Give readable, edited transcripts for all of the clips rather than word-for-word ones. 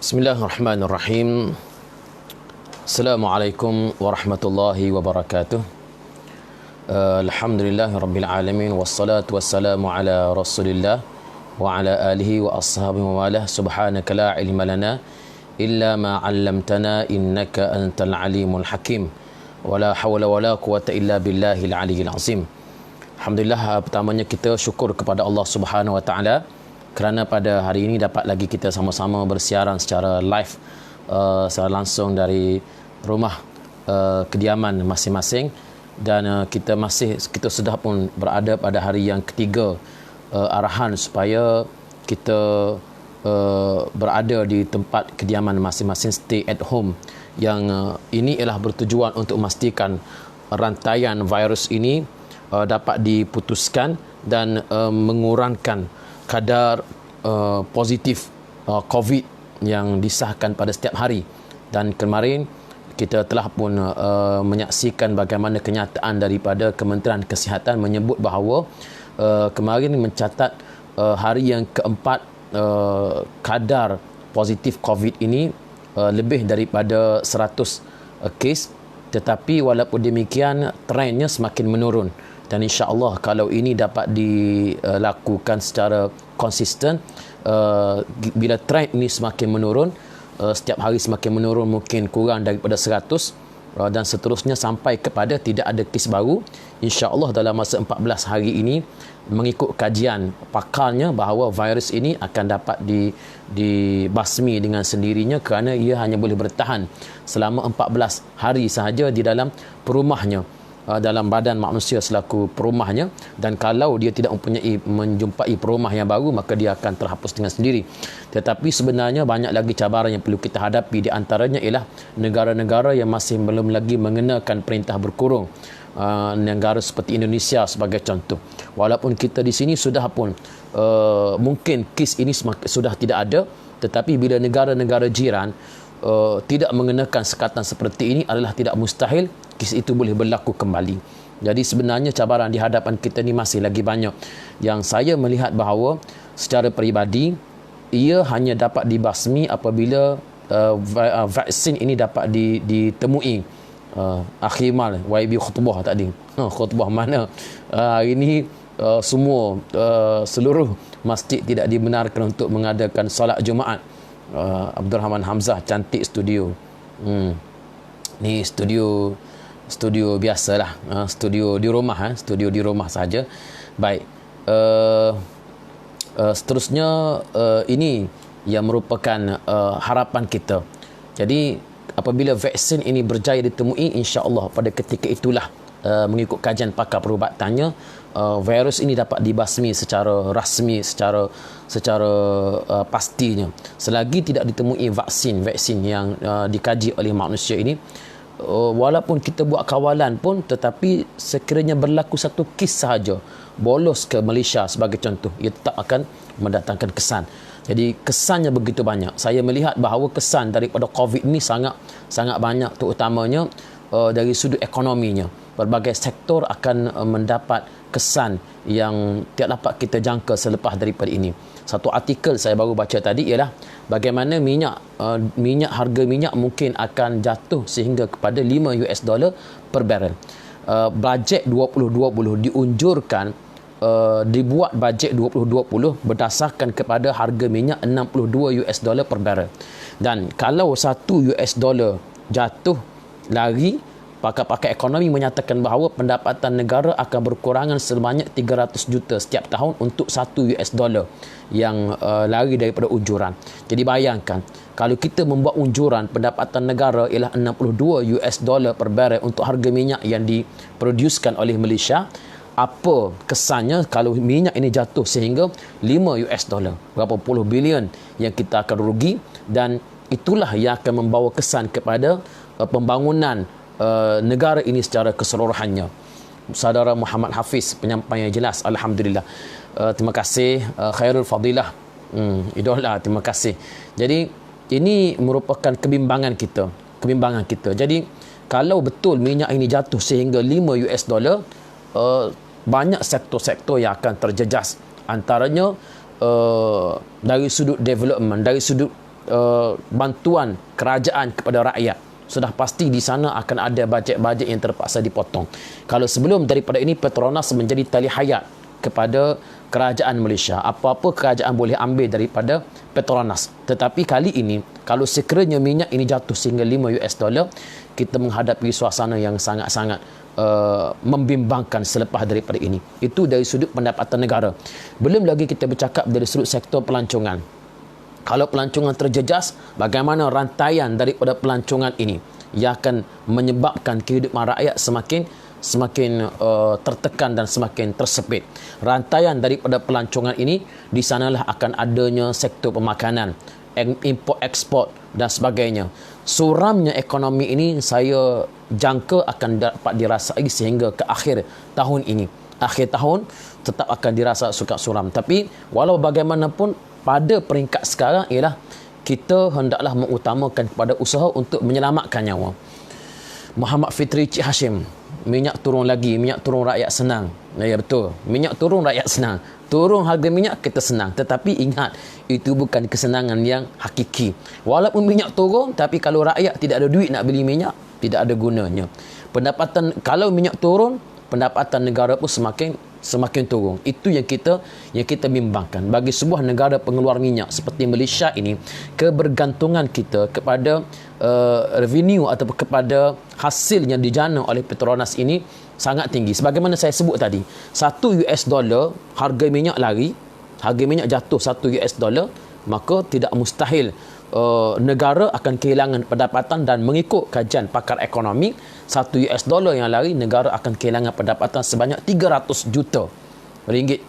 Bismillahirrahmanirrahim. Assalamualaikum warahmatullahi wabarakatuh. Alhamdulillahirabbil alamin wassalatu wassalamu ala Rasulillah wa ala alihi wa ashabihi wa wala. Subhanaka la ilma lana illa ma 'allamtana innaka antal alimul hakim. Wala hawla wala quwata illa billahil aliyyil azim. Alhamdulillah, pertamanya kita syukur kepada Allah Subhanahu wa taala kerana pada hari ini dapat lagi kita sama-sama bersiaran secara live, secara langsung dari rumah kediaman masing-masing, dan kita sudah pun berada pada hari yang ketiga arahan supaya kita berada di tempat kediaman masing-masing, stay at home, yang ini ialah bertujuan untuk memastikan rantaian virus ini dapat diputuskan dan mengurangkan kadar positif COVID yang disahkan pada setiap hari. Dan kemarin kita telah pun menyaksikan bagaimana kenyataan daripada Kementerian Kesihatan menyebut bahawa kemarin mencatat hari yang keempat kadar positif COVID ini lebih daripada 100 kes, tetapi walaupun demikian trendnya semakin menurun. Dan insya-Allah kalau ini dapat dilakukan secara konsisten, bila trend ini semakin menurun, setiap hari semakin menurun, mungkin kurang daripada 100 dan seterusnya sampai kepada tidak ada kes baru, insya-Allah dalam masa 14 hari ini, mengikut kajian pakarnya, bahawa virus ini akan dapat dibasmi dengan sendirinya kerana ia hanya boleh bertahan selama 14 hari sahaja di dalam perumahnya, dalam badan manusia selaku perumahnya, dan kalau dia tidak menjumpai perumah yang baru, maka dia akan terhapus dengan sendiri. Tetapi sebenarnya banyak lagi cabaran yang perlu kita hadapi. Di antaranya ialah negara-negara yang masih belum lagi mengenakan perintah berkurung, negara seperti Indonesia sebagai contoh. Walaupun kita di sini sudah pun mungkin kes ini sudah tidak ada, tetapi bila negara-negara jiran tidak mengenakan sekatan seperti ini, adalah tidak mustahil kes itu boleh berlaku kembali. Jadi sebenarnya cabaran di hadapan kita ni masih lagi banyak, yang saya melihat bahawa secara peribadi ia hanya dapat dibasmi apabila vaksin ini dapat ditemui. Akhirmal YB khutbah tadi, khutbah mana hari ini seluruh masjid tidak dibenarkan untuk mengadakan solat Jumaat. Abdul Rahman Hamzah, cantik studio. Ni studio biasalah, studio di rumah saja. Baik, seterusnya ini yang merupakan harapan kita. Jadi apabila vaksin ini berjaya ditemui, insya-Allah pada ketika itulah mengikut kajian pakar perubatannya, virus ini dapat dibasmi secara rasmi, secara pastinya. Selagi tidak ditemui vaksin yang dikaji oleh manusia ini, walaupun kita buat kawalan pun, tetapi sekiranya berlaku satu kes sahaja bolos ke Malaysia sebagai contoh, ia tetap akan mendatangkan kesan. Jadi kesannya begitu banyak. Saya melihat bahawa kesan daripada COVID ini sangat banyak, terutamanya dari sudut ekonominya. Berbagai sektor akan mendapat kesan yang tidak dapat kita jangka selepas daripada ini. Satu artikel saya baru baca tadi ialah bagaimana harga minyak mungkin akan jatuh sehingga kepada $5 per barrel. Bajet 2020 diunjurkan, dibuat bajet 2020 berdasarkan kepada harga minyak $62 per barrel. Dan kalau $1 jatuh lari, pakar-pakar ekonomi menyatakan bahawa pendapatan negara akan berkurangan sebanyak 300 juta setiap tahun untuk $1 yang lari daripada unjuran. Jadi bayangkan, kalau kita membuat unjuran pendapatan negara ialah $62 per barrel untuk harga minyak yang diproduksikan oleh Malaysia, apa kesannya kalau minyak ini jatuh sehingga $5? Berapa puluh bilion yang kita akan rugi, dan itulah yang akan membawa kesan kepada pembangunan negara ini secara keseluruhannya. Saudara Muhammad Hafiz, penyampaian yang jelas, alhamdulillah. Terima kasih Khairul Fadilah, idola, terima kasih. Jadi ini merupakan kebimbangan kita. Jadi kalau betul minyak ini jatuh sehingga $5, banyak sektor-sektor yang akan terjejas. Antaranya dari sudut development, dari sudut bantuan kerajaan kepada rakyat, sudah pasti di sana akan ada bajet-bajet yang terpaksa dipotong. Kalau sebelum daripada ini, Petronas menjadi tali hayat kepada kerajaan Malaysia. Apa-apa kerajaan boleh ambil daripada Petronas. Tetapi kali ini, kalau sekiranya minyak ini jatuh sehingga $5, kita menghadapi suasana yang sangat-sangat membimbangkan selepas daripada ini. Itu dari sudut pendapatan negara. Belum lagi kita bercakap dari sudut sektor pelancongan. Kalau pelancongan terjejas, bagaimana rantaian daripada pelancongan ini yang akan menyebabkan kehidupan rakyat semakin tertekan dan semakin tersepit. Rantaian daripada pelancongan ini, di sanalah akan adanya sektor pemakanan, import ekspor dan sebagainya. Suramnya ekonomi ini saya jangka akan dapat dirasai sehingga ke akhir tahun ini. Akhir tahun tetap akan dirasa suram. Tapi walau bagaimanapun, pada peringkat sekarang ialah kita hendaklah mengutamakan kepada usaha untuk menyelamatkan nyawa. Muhammad Fitri Cik Hashim, minyak turun lagi, minyak turun rakyat senang. Ya betul, minyak turun rakyat senang. Turun harga minyak kita senang. Tetapi ingat, itu bukan kesenangan yang hakiki. Walaupun minyak turun, tapi kalau rakyat tidak ada duit nak beli minyak, tidak ada gunanya. Kalau minyak turun, pendapatan negara pun semakin turun. Itu yang kita bimbangkan. Bagi sebuah negara pengeluar minyak seperti Malaysia ini, kebergantungan kita kepada revenue atau kepada hasil yang dijana oleh Petronas ini sangat tinggi. Sebagaimana saya sebut tadi, $1 harga minyak harga minyak jatuh $1, maka tidak mustahil negara akan kehilangan pendapatan, dan mengikut kajian pakar ekonomi, $1 yang lari, negara akan kehilangan pendapatan sebanyak 300 juta ringgit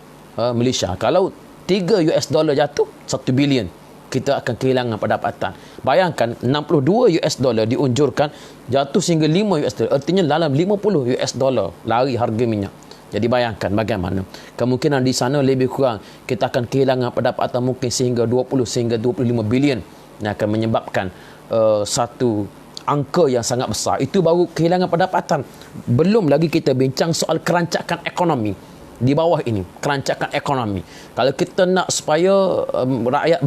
Malaysia. Kalau $3 jatuh, 1 bilion, kita akan kehilangan pendapatan. Bayangkan, $62 diunjurkan, jatuh sehingga $5, artinya dalam $50 lari harga minyak. Jadi bayangkan bagaimana kemungkinan di sana lebih kurang kita akan kehilangan pendapatan mungkin sehingga 20 sehingga 25 bilion, yang akan menyebabkan satu angka yang sangat besar. Itu baru kehilangan pendapatan. Belum lagi kita bincang soal kerancakan ekonomi di bawah ini, kerancakan ekonomi. Kalau kita nak supaya rakyat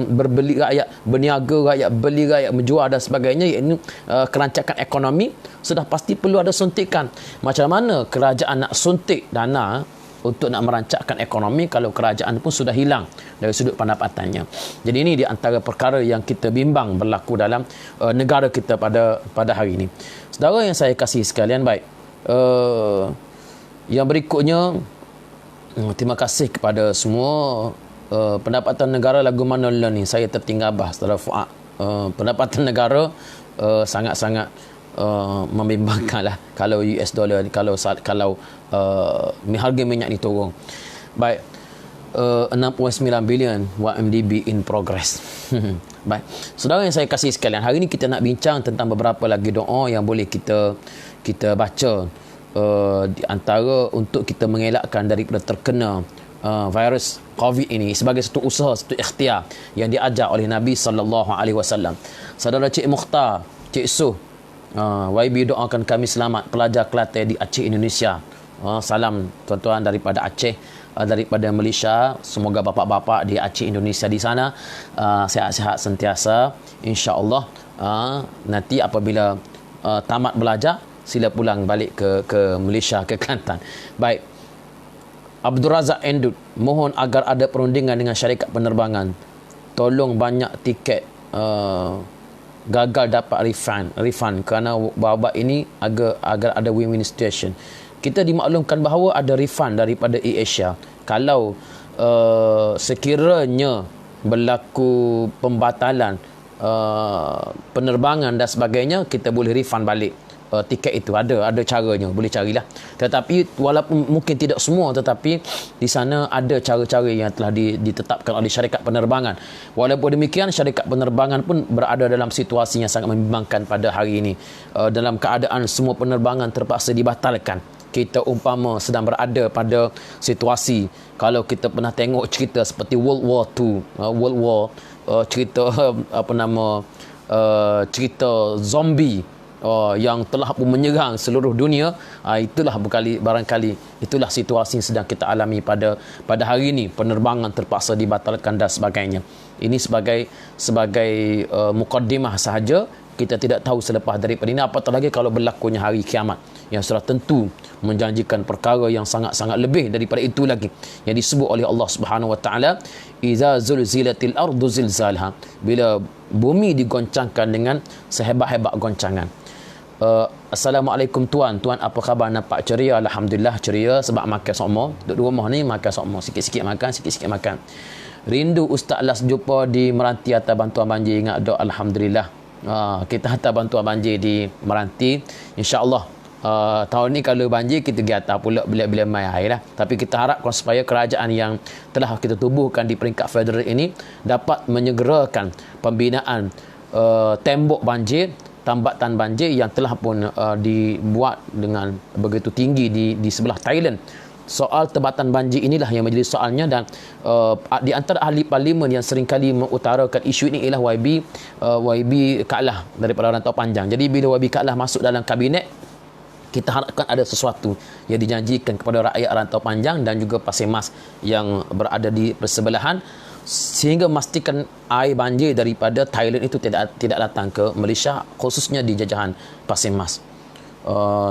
berbeli, rakyat berniaga, rakyat beli, rakyat menjual dan sebagainya, iaitu kerancakan ekonomi, sudah pasti perlu ada suntikan. Macam mana kerajaan nak suntik dana untuk nak merancakkan ekonomi kalau kerajaan pun sudah hilang dari sudut pendapatannya? Jadi ini di antara perkara yang kita bimbang berlaku dalam negara kita pada hari ini. Saudara yang saya kasih sekalian, baik, yang berikutnya, terima kasih kepada semua. Pendapatan negara lagu mana ni? Saya tertinggal bah, Saudara Fuad. Pendapatan negara sangat-sangat membimbangkan lah kalau US dollar, kalau harga minyak ni turun. Baik, 6.9 bilion YMDB in progress. Baik, saudara yang saya kasih sekalian, hari ini kita nak bincang tentang beberapa lagi doa yang boleh kita baca di antara untuk kita mengelakkan daripada terkena virus COVID ini sebagai satu usaha, satu ikhtiar yang diajar oleh Nabi SAW. Saudara Cik Mukhtar, Cik Suh, YB doakan kami selamat, pelajar Kelantan di Aceh, Indonesia. Salam tuan-tuan daripada Aceh, daripada Malaysia. Semoga bapa-bapa di Aceh, Indonesia di sana sihat-sihat sentiasa, insya-Allah. Nanti apabila tamat belajar, sila pulang balik ke Malaysia, ke Kelantan. Baik, Abdul Razak Endut, mohon agar ada perundingan dengan syarikat penerbangan. Tolong banyak tiket gagal dapat refund kerana babak ini agar ada win-win situation. Kita dimaklumkan bahawa ada refund daripada AirAsia. Kalau sekiranya berlaku pembatalan penerbangan dan sebagainya, kita boleh refund balik tiket itu. Ada caranya, boleh carilah. Tetapi walaupun mungkin tidak semua, tetapi di sana ada cara-cara yang telah ditetapkan oleh syarikat penerbangan. Walaupun demikian, syarikat penerbangan pun berada dalam situasi yang sangat membimbangkan pada hari ini. Dalam keadaan semua penerbangan terpaksa dibatalkan. Kita umpama sedang berada pada situasi, kalau kita pernah tengok cerita seperti World War II, cerita cerita zombie yang telah pun menyerang seluruh dunia, itulah barangkali itulah situasi yang sedang kita alami pada hari ini. Penerbangan terpaksa dibatalkan dan sebagainya. Ini sebagai mukaddimah sahaja. Kita tidak tahu selepas daripada ini, apatah lagi kalau berlakunya hari kiamat yang sudah tentu menjanjikan perkara yang sangat-sangat lebih daripada itu lagi, yang disebut oleh Allah Subhanahu wa taala, iza zulzilatil ardu zilzalha, bila bumi digoncangkan dengan sehebat-hebat goncangan. Assalamualaikum tuan apa khabar? Nampak ceria? Alhamdulillah ceria, sebab makan sokmo. Duduk rumah ni makan sokmo, sikit-sikit makan. Rindu Ustaz Las jumpa di Meranti atas bantuan banjir. Ingat doa alhamdulillah. Kita hantar bantuan banjir di Meranti, insya-Allah. Tahun ni kalau banjir kita pergi atas pula bila mai air lah. Tapi kita harapkan supaya kerajaan yang telah kita tubuhkan di peringkat federal ini dapat menyegerakan pembinaan tembok banjir, tambatan banjir yang telah pun dibuat dengan begitu tinggi di sebelah Thailand. Soal tebatan banjir inilah yang menjadi soalnya, dan di antara ahli parlimen yang seringkali mengutarakan isu ini ialah YB Kalah daripada Rantau Panjang. Jadi bila YB Kalah masuk dalam kabinet, kita harapkan ada sesuatu yang dijanjikan kepada rakyat Rantau Panjang dan juga Pasir Mas yang berada di persebelahan, sehingga memastikan air banjir daripada Thailand itu tidak datang ke Malaysia, khususnya di jajahan Pasir Mas.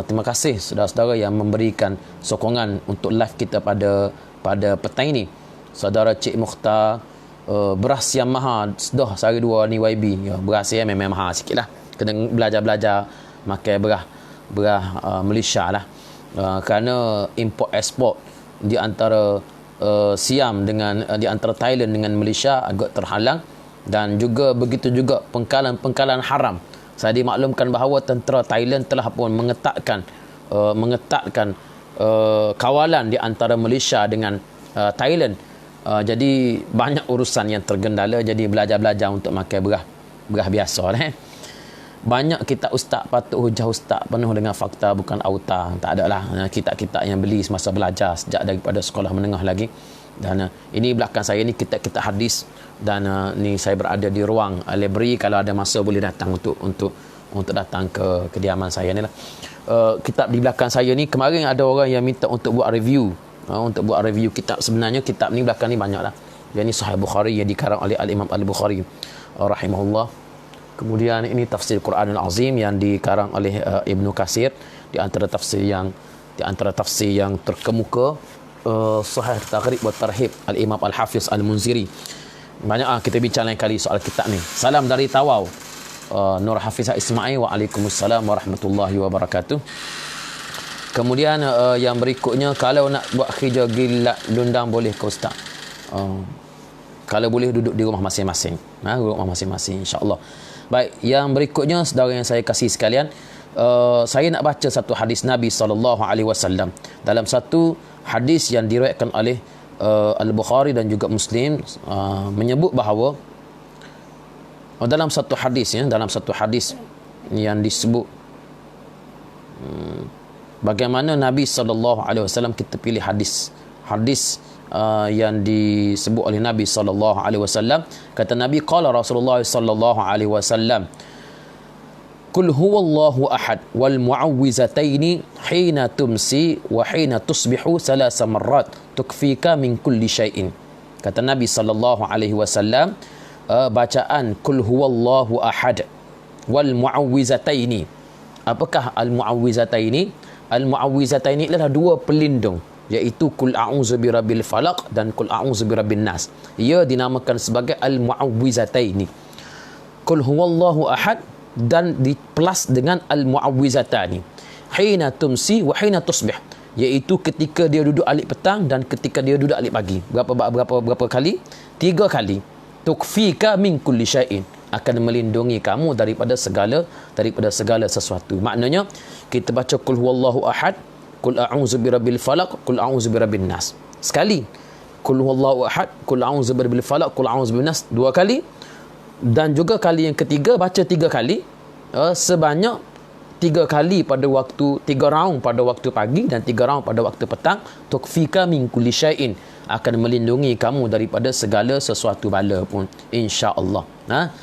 Terima kasih saudara-saudara yang memberikan sokongan untuk live kita pada petang ini. Saudara Cik Mukhtar, beras yang mahal dah sehari dua ni YB. Beras ya memang mahal sikit lah. Kena belajar makan beras Malaysia lah. Kerana import export di antara Siam di antara Thailand dengan Malaysia agak terhalang, dan juga begitu juga pengkalan haram. Saya dimaklumkan bahawa tentera Thailand telah pun mengetatkan kawalan di antara Malaysia dengan Thailand. Jadi banyak urusan yang tergendala. Jadi belajar untuk makan beras biasa lah. Banyak kitab ustaz patut hujah ustaz penuh dengan fakta bukan auta. Tak ada lah kitab-kitab yang beli semasa belajar sejak daripada sekolah menengah lagi. Dan ini belakang saya ni kitab-kitab hadis, dan ni saya berada di ruang library. Kalau ada masa boleh datang untuk datang ke kediaman saya ni lah. Kitab di belakang saya ni, kemarin ada orang yang minta untuk buat review kitab. Sebenarnya kitab ni belakang ni banyak lah. Yang ni Sahih Bukhari yang dikarang oleh Al-Imam Al-Bukhari rahimahullah. Kemudian ini Tafsir Quranul Azim yang dikarang oleh Ibnu Katsir, di antara tafsir yang terkemuka. Sahih Taghrib wa Tarhib Al-Imam Al-Hafiz Al-Munziri. Banyak kita bincang lain kali soal kitab ni. Salam dari Tawau, Nur Hafizah Ismail. Waalaikumsalam warahmatullahi wabarakatuh. Kemudian yang berikutnya, kalau nak buat kerja gilat lundang boleh ke Ustaz? Kalau boleh duduk di rumah masing-masing. Rumah masing-masing, insya-Allah. Baik, yang berikutnya saudara yang saya kasih sekalian, saya nak baca satu hadis Nabi SAW. Dalam satu hadis yang diriwayatkan oleh Al-Bukhari dan juga Muslim, menyebut bahawa dalam satu hadis yang disebut bagaimana Nabi SAW, kita pilih hadis yang disebut oleh Nabi SAW. Kata Nabi, qala Rasulullah SAW, Qul huwallahu ahad wal mu'awwizataini hina tumsi wa hina tusbihu salasa marrat tukfika min kulli syai'in. Kata Nabi SAW, bacaan Qul huwallahu ahad wal mu'awwizataini. Apakah al mu'awwizataini? Al mu'awwizataini adalah dua pelindung, iaitu Qul a'udzu birabbil falaq dan Qul a'udzu birabbin nas. Ia dinamakan sebagai al mu'awwizataini. Qul huwallahu ahad dan di plus dengan al-mu'awwizatani hina tumsi wa hina tusbih, iaitu ketika dia duduk alik petang dan ketika dia duduk alik pagi. Berapa kali? 3 kali. Tukfika min kulli syai'in, akan melindungi kamu daripada segala sesuatu. Maknanya kita baca qul huwallahu ahad, qul a'udzu birabbil falaq, qul a'udzu birabbin nas. Sekali. Qul huwallahu ahad, qul a'udzu birabbil falaq, qul a'udzu birabbin nas 2 kali. Dan juga kali yang ketiga baca 3 kali, sebanyak 3 kali pada waktu 3 round pada waktu pagi dan 3 round pada waktu petang. Tukfika min kulli syai'in, akan melindungi kamu daripada segala sesuatu bala pun, insya-Allah.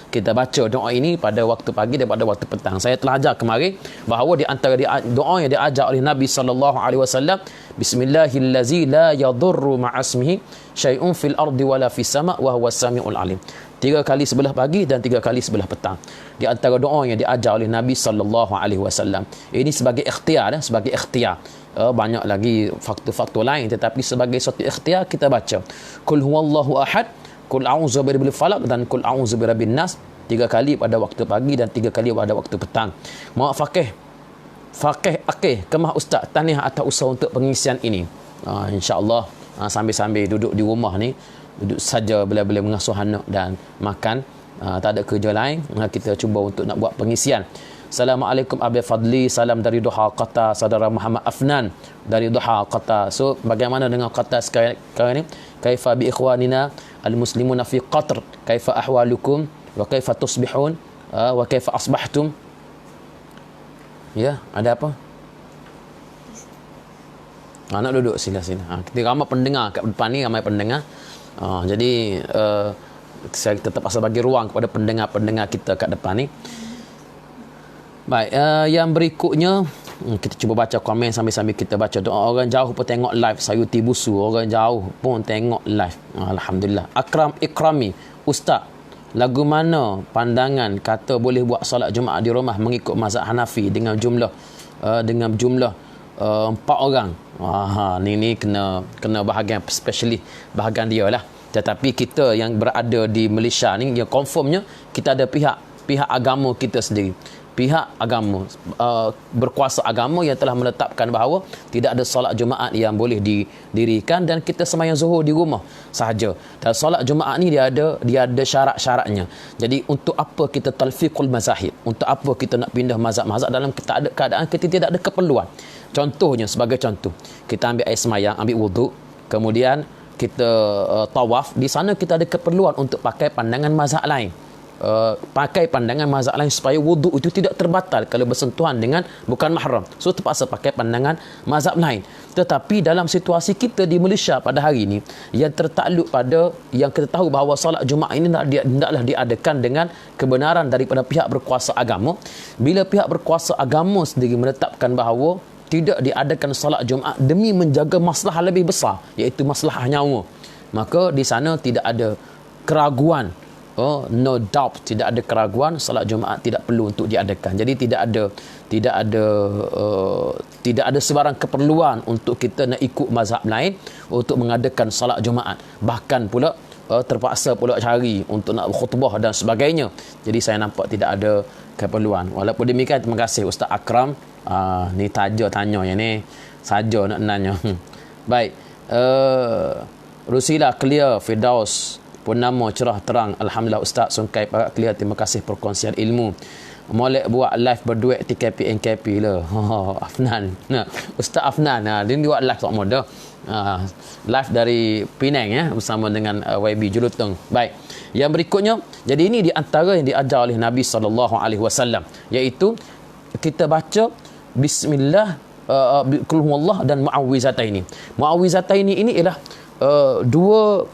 Kita baca doa ini pada waktu pagi dan pada waktu petang. Saya telah ajar kemarin bahawa di antara doa yang diajar oleh Nabi sallallahu alaihi wasallam, bismillahillazi la yadurru ma'asmihi syai'un fil ardi wala fis sama' wa huwas samiul alim. 3 kali sebelah pagi dan 3 kali sebelah petang. Di antara doa yang diajar oleh Nabi sallallahu alaihi wasallam. Ini sebagai ikhtiar, sebagai ikhtiar. Banyak lagi faktor-faktor lain, tetapi sebagai satu ikhtiar kita baca qul huwallahu ahad, qul a'udzu birabbil falaq dan qul a'udzu birabbin nas 3 kali pada waktu pagi dan 3 kali pada waktu petang. Mak Faqih Akih Kemah Ustaz tahniah atas usaha untuk pengisian ini. Insya-Allah sambil-sambil duduk di rumah ni, duduk saja bila-bila mengasuh anak dan makan, tak ada kerja lain, kita cuba untuk nak buat pengisian. Assalamualaikum Abi Fadli, salam dari Doha Qatar, saudara Muhammad Afnan dari Doha Qatar. So bagaimana dengan Qatar sekarang ni? Kaifa bi ikhwanina al-muslimuna fi Qatar, kaifa ahwalukum wa kaifa tusbihun wa kaifa asbahtum? Ya, ada apa? Nak duduk sila-sila. Kita ramai pendengar kat depan ni, ramai pendengar. Jadi saya tetap asal bagi ruang kepada pendengar-pendengar kita kat depan ni. Baik, yang berikutnya kita cuba baca komen sambil-sambil kita baca doa. Orang jauh pun tengok live Sayuti Busu, orang jauh pun tengok live. Alhamdulillah. Akram Ikrami, Ustaz, lagu mana pandangan kata boleh buat solat Jumaat di rumah mengikut mazhab Hanafi dengan jumlah 4 orang. Ni kena bahagian especially bahagian dia lah. Tetapi kita yang berada di Malaysia ni, yang confirmnya kita ada pihak agama kita sendiri, pihak agama, berkuasa agama yang telah menetapkan bahawa tidak ada solat Jumaat yang boleh didirikan dan kita sembahyang Zuhur di rumah sahaja. Dan solat Jumaat ni dia ada syarat-syaratnya. Jadi untuk apa kita talfiqul mazahib? Untuk apa kita nak pindah mazhab-mazhab dalam keadaan kita tidak ada keperluan? Contohnya, sebagai contoh, kita ambil air semayang, ambil wuduk, kemudian kita tawaf, di sana kita ada keperluan untuk pakai pandangan mazhab lain. Pakai pandangan mazhab lain supaya wuduk itu tidak terbatal kalau bersentuhan dengan bukan mahram. So terpaksa pakai pandangan mazhab lain. Tetapi dalam situasi kita di Malaysia pada hari ini, yang tertakluk pada yang kita tahu bahawa solat Jumaat ini hendaklah diadakan dengan kebenaran daripada pihak berkuasa agama. Bila pihak berkuasa agama sendiri menetapkan bahawa tidak diadakan solat Jumaat demi menjaga masalah lebih besar, iaitu masalah nyawa, maka di sana tidak ada keraguan. No doubt, tidak ada keraguan, solat Jumaat tidak perlu untuk diadakan. Jadi tidak ada sebarang keperluan untuk kita nak ikut mazhab lain untuk mengadakan solat Jumaat. Bahkan pula terpaksa pula cari untuk nak khutbah dan sebagainya. Jadi saya nampak tidak ada keperluan. Walaupun demikian, terima kasih Ustaz Akram. Ni taja tanya yang ni saja nak nanya. Baik. Rusila clear Firdaus Purnama cerah terang. Alhamdulillah Ustaz Sungkai Perak clear. Terima kasih perkongsian ilmu. Molek buat live berduet TKP NKP lah. Afnan. Ustaz Afnan. Dia buat live tak mudah. Live dari Penang bersama dengan YB Julutong. Baik. Yang berikutnya, jadi ini di antara yang diajar oleh Nabi SAW, iaitu kita baca bismillah, qul huwallah dan muawwizataini. Muawwizataini ini ialah 2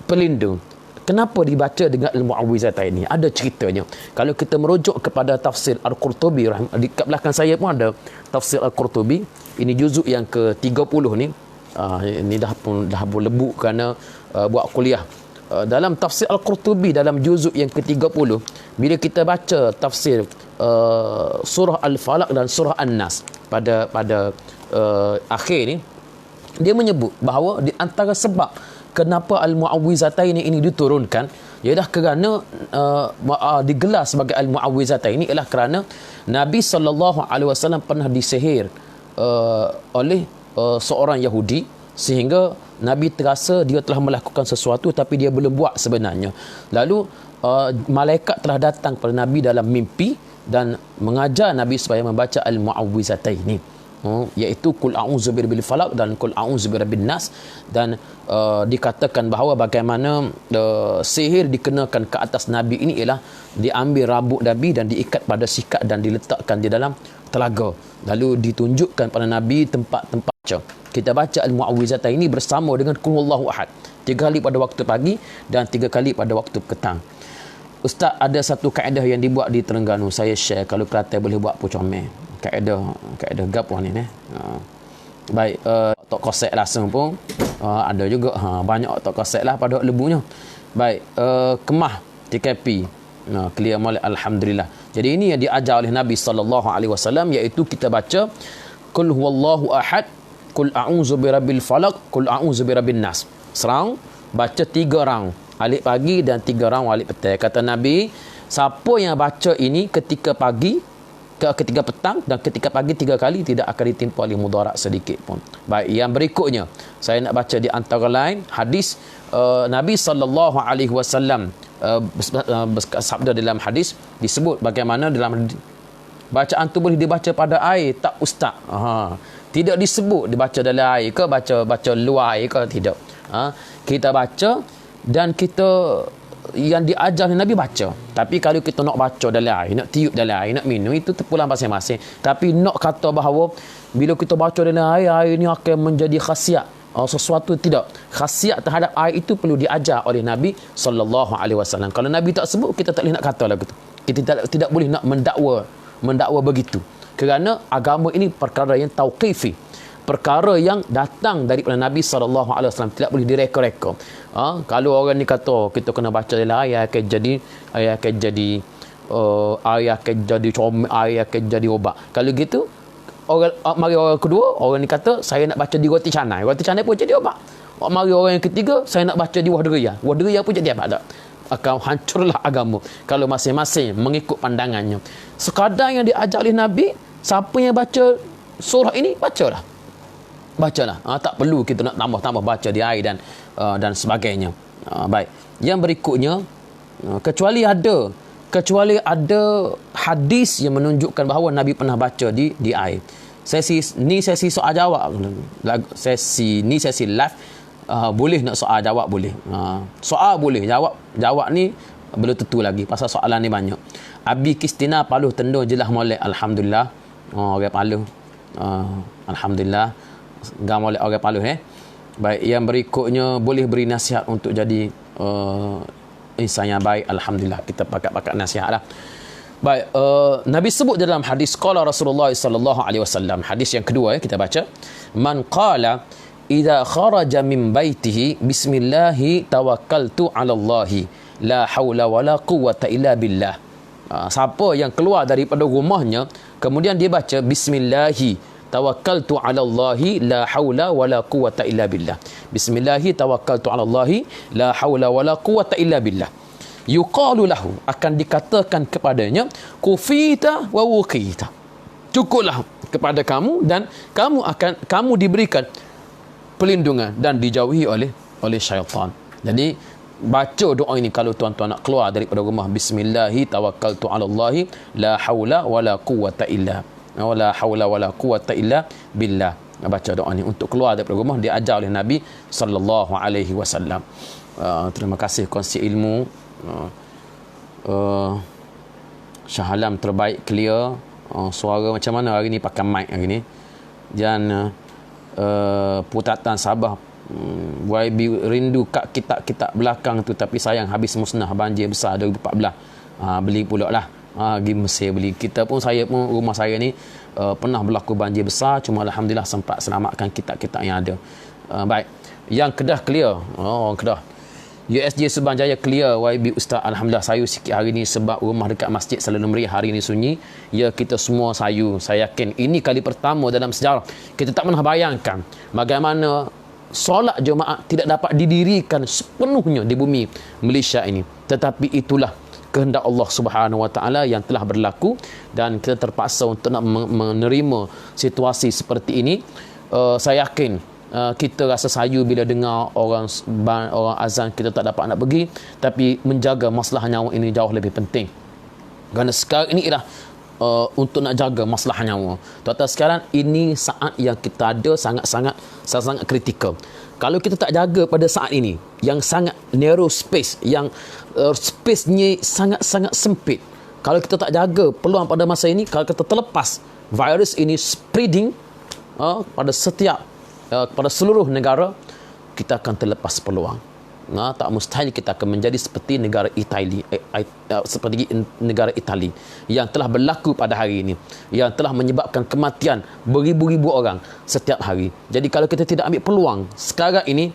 pelindung. Kenapa dibaca dengan al-muawwizataini? Ada ceritanya. Kalau kita merujuk kepada tafsir Al-Qurtubi, di kat belakang saya pun ada tafsir Al-Qurtubi. Ini juzuk yang ke-30 ni. Ini dah berlebu kerana buat kuliah. Dalam tafsir Al-Qurtubi dalam juzuk yang ke-30, bila kita baca tafsir surah Al-Falaq dan surah An-Nas pada akhir ni, dia menyebut bahawa di antara sebab kenapa al-muawwizataini ini diturunkan ialah kerana digelar sebagai al-muawwizataini ialah kerana Nabi SAW pernah disihir oleh seorang Yahudi, sehingga Nabi terasa dia telah melakukan sesuatu tapi dia belum buat sebenarnya. Lalu malaikat telah datang kepada Nabi dalam mimpi dan mengajar Nabi supaya membaca al-muawwizataini, iaitu qul a'udzu birabbil falaq dan qul a'udzu birabbin nas. Dan dikatakan bahawa bagaimana sihir dikenakan ke atas Nabi ini ialah diambil rambut Nabi dan diikat pada sikat dan diletakkan di dalam telaga, lalu ditunjukkan pada Nabi tempat-tempat. Kita baca al-muawwizataini bersama dengan qul huwallahu ahad. 3 kali pada waktu pagi dan 3 kali pada waktu petang. Ustaz, ada satu kaedah yang dibuat di Terengganu, saya share, kalau Kelantan boleh buat pun comel. Kaedah gapo ni baik, tok kosek langsung pun ada juga, banyak tok kosek lah pada lebunya. Baik, kemah TKP clear molek, alhamdulillah. Jadi ini yang diajar oleh Nabi sallallahu alaihi wasallam, iaitu kita baca qul huwallahu ahad, qul a'udzu birabbil falaq, qul a'udzu birabbin nas. Serang baca 3 round alik pagi dan 3 round alik petang. Kata Nabi, siapa yang baca ini ketika pagi, ketika petang dan ketika pagi 3 kali, tidak akan ditimpa oleh mudarat sedikit pun. Baik, yang berikutnya saya nak baca di antara lain hadis Nabi sallallahu alaihi wasallam bersabda dalam hadis, disebut bagaimana dalam bacaan tu boleh dibaca pada air tak ustaz? Tidak disebut dibaca dalam air ke baca luar air ke, tidak. Kita baca dan kita yang diajar Nabi baca. Tapi kalau kita nak baca dalam air, nak tiup dalam air, nak minum, itu terpulang masing-masing. Tapi nak kata bahawa bila kita baca dalam air, air ini akan menjadi khasiat sesuatu, tidak. Khasiat terhadap air itu perlu diajar oleh Nabi sallallahu alaihi wasallam. Kalau Nabi tak sebut, kita tak boleh nak kata lagu tu. Kita tidak boleh nak mendakwa begitu. Kerana agama ini perkara yang tauqifi, perkara yang datang daripada Nabi sallallahu alaihi wasallam, tidak boleh direka-reka. Kalau orang ni kata kita kena baca dalam air akan jadi air akan jadi comel, air akan jadi obat. Kalau gitu, mari orang kedua, orang ni kata saya nak baca di roti canai pun jadi obat. Mari orang yang ketiga, saya nak baca di wah deria pun jadi apa? Tak akan hancurlah agama kalau masing-masing mengikut pandangannya. Sekadar yang diajar oleh Nabi, siapa yang baca surah ini, bacalah. Tak perlu kita nak tambah-tambah baca di air dan sebagainya. Baik, yang berikutnya, kecuali ada hadis yang menunjukkan bahawa Nabi pernah baca di air. Sesi soal jawab, sesi live, boleh nak soal jawab, boleh. Soal boleh, jawab ni belum tentu lagi, pasal soalan ni banyak. Abi Kristina Paluh Tendo jelah molek, alhamdulillah. Orang Paluh, alhamdulillah, gam oleh orang Paluh. Baik, yang berikutnya, boleh beri nasihat untuk jadi insan yang baik, alhamdulillah, kita pakat-pakat nasihat lah. Baik, Nabi sebut dalam hadis qala Rasulullah sallallahu alaihi wasallam, hadis yang kedua kita baca, man qala idza kharaja min baitihi bismillahi tawakkaltu 'ala Allahi la haula wala quwwata illa billah. Siapa yang keluar daripada rumahnya kemudian dia baca bismillahi tawakkaltu 'ala Allahi la haula wala quwwata illa billah. Bismillahi tawakkaltu 'ala Allahi la haula wala quwwata illa billah. Yuqalu lahu, akan dikatakan kepadanya, kufita wa wuqita. Cukuplah kepada kamu dan kamu diberikan perlindungan dan dijauhi oleh syaitan. Jadi baca doa ini kalau tuan-tuan nak keluar daripada rumah, bismillahi tawakkaltu 'ala Allahi la haula wala quwwata illa billah. Baca doa ni untuk keluar daripada rumah, diajar oleh Nabi sallallahu alaihi wasallam. Terima kasih kongsi ilmu. Shah Alam terbaik, clear. Suara macam mana hari ni, pakai mic hari ni. Dan Putatan Sabah, YB rindu kat kitab-kitab belakang tu, tapi sayang habis musnah banjir besar 2014. Beli pula lah, pergi Mesir beli. Saya pun rumah saya ni pernah berlaku banjir besar, cuma alhamdulillah sempat selamatkan kitab-kitab yang ada. Baik, yang Kedah clear. Orang Kedah, USJ Subang Jaya clear. YB Ustaz, alhamdulillah sayu sikit hari ni sebab rumah dekat masjid selalu meriah hari ni sunyi. Ya, kita semua sayu. Saya yakin ini kali pertama dalam sejarah. Kita tak pernah bayangkan bagaimana solat jemaah tidak dapat didirikan sepenuhnya di bumi Malaysia ini. Tetapi itulah kehendak Allah Subhanahu Wa Taala yang telah berlaku, dan kita terpaksa untuk nak menerima situasi seperti ini. Saya yakin kita rasa sayu bila dengar orang azan, kita tak dapat nak pergi, tapi menjaga masalah nyawa ini jauh lebih penting. Kerana sekarang ini ialah untuk nak jaga masalah nyawa. Tuan-tuan sekarang, ini saat yang kita ada sangat kritikal. Kalau kita tak jaga pada saat ini, yang sangat narrow space, yang space-nya sangat-sangat sempit, kalau kita tak jaga peluang pada masa ini, kalau kita terlepas virus ini spreading pada seluruh negara, kita akan terlepas peluang. tak mustahil kita akan menjadi seperti negara Itali, seperti negara Itali yang telah berlaku pada hari ini, yang telah menyebabkan kematian beribu-ribu orang setiap hari. Jadi kalau kita tidak ambil peluang sekarang ini,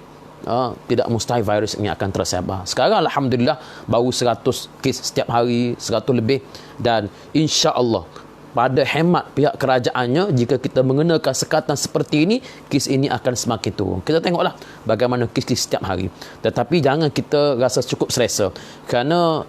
tidak mustahil virus ini akan tersebar. Sekarang alhamdulillah baru 100 kes setiap hari, 100 lebih, dan insya-Allah pada hemat pihak kerajaannya, jika kita mengenakan sekatan seperti ini, kes ini akan semakin turun. Kita tengoklah bagaimana kes setiap hari. Tetapi jangan kita rasa cukup selesa, kerana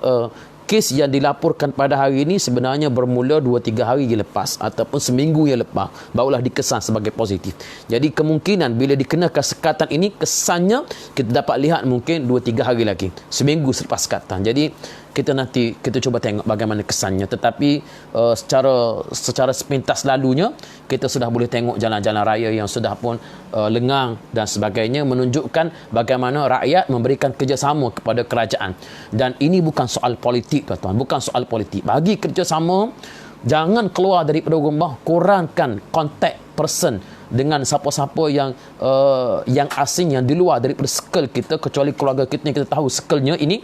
kes yang dilaporkan pada hari ini sebenarnya bermula 2-3 hari lepas ataupun seminggu yang lepas barulah dikesan sebagai positif. Jadi kemungkinan bila dikenakan sekatan ini, kesannya kita dapat lihat mungkin 2-3 hari lagi, seminggu selepas sekatan. Jadi kita cuba tengok bagaimana kesannya. Tetapi secara sepintas lalunya, kita sudah boleh tengok jalan-jalan raya yang sudah pun lengang dan sebagainya, menunjukkan bagaimana rakyat memberikan kerjasama kepada kerajaan. Dan ini bukan soal politik, tuan-tuan, bukan soal politik. Bagi kerjasama, jangan keluar daripada rumah, kurangkan contact person dengan siapa-siapa yang asing, yang di luar daripada circle kita, kecuali keluarga kita yang kita tahu circle-nya ini.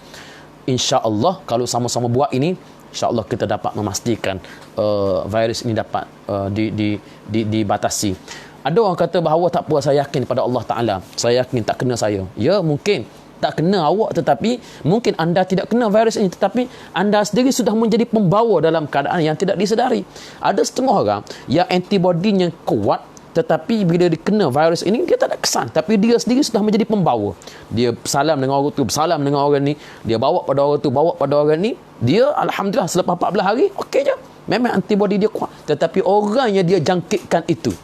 InsyaAllah kalau sama-sama buat ini, InsyaAllah kita dapat memastikan virus ini dapat dibatasi. Ada orang kata bahawa tak apa, saya yakin pada Allah Ta'ala, saya yakin tak kena saya. Ya, mungkin tak kena awak, tetapi mungkin anda tidak kena virus ini, tetapi anda sendiri sudah menjadi pembawa dalam keadaan yang tidak disedari. Ada setengah orang yang antibodinya kuat, tetapi bila dikena virus ini, dia tak ada kesan. Tapi dia sendiri sudah menjadi pembawa. Dia salam dengan orang tu, salam dengan orang ni. Dia bawa pada orang tu, bawa pada orang ni. Dia, alhamdulillah, selepas 14 hari, okey je. Memang antibodi dia kuat. Tetapi orang yang dia jangkitkan itu,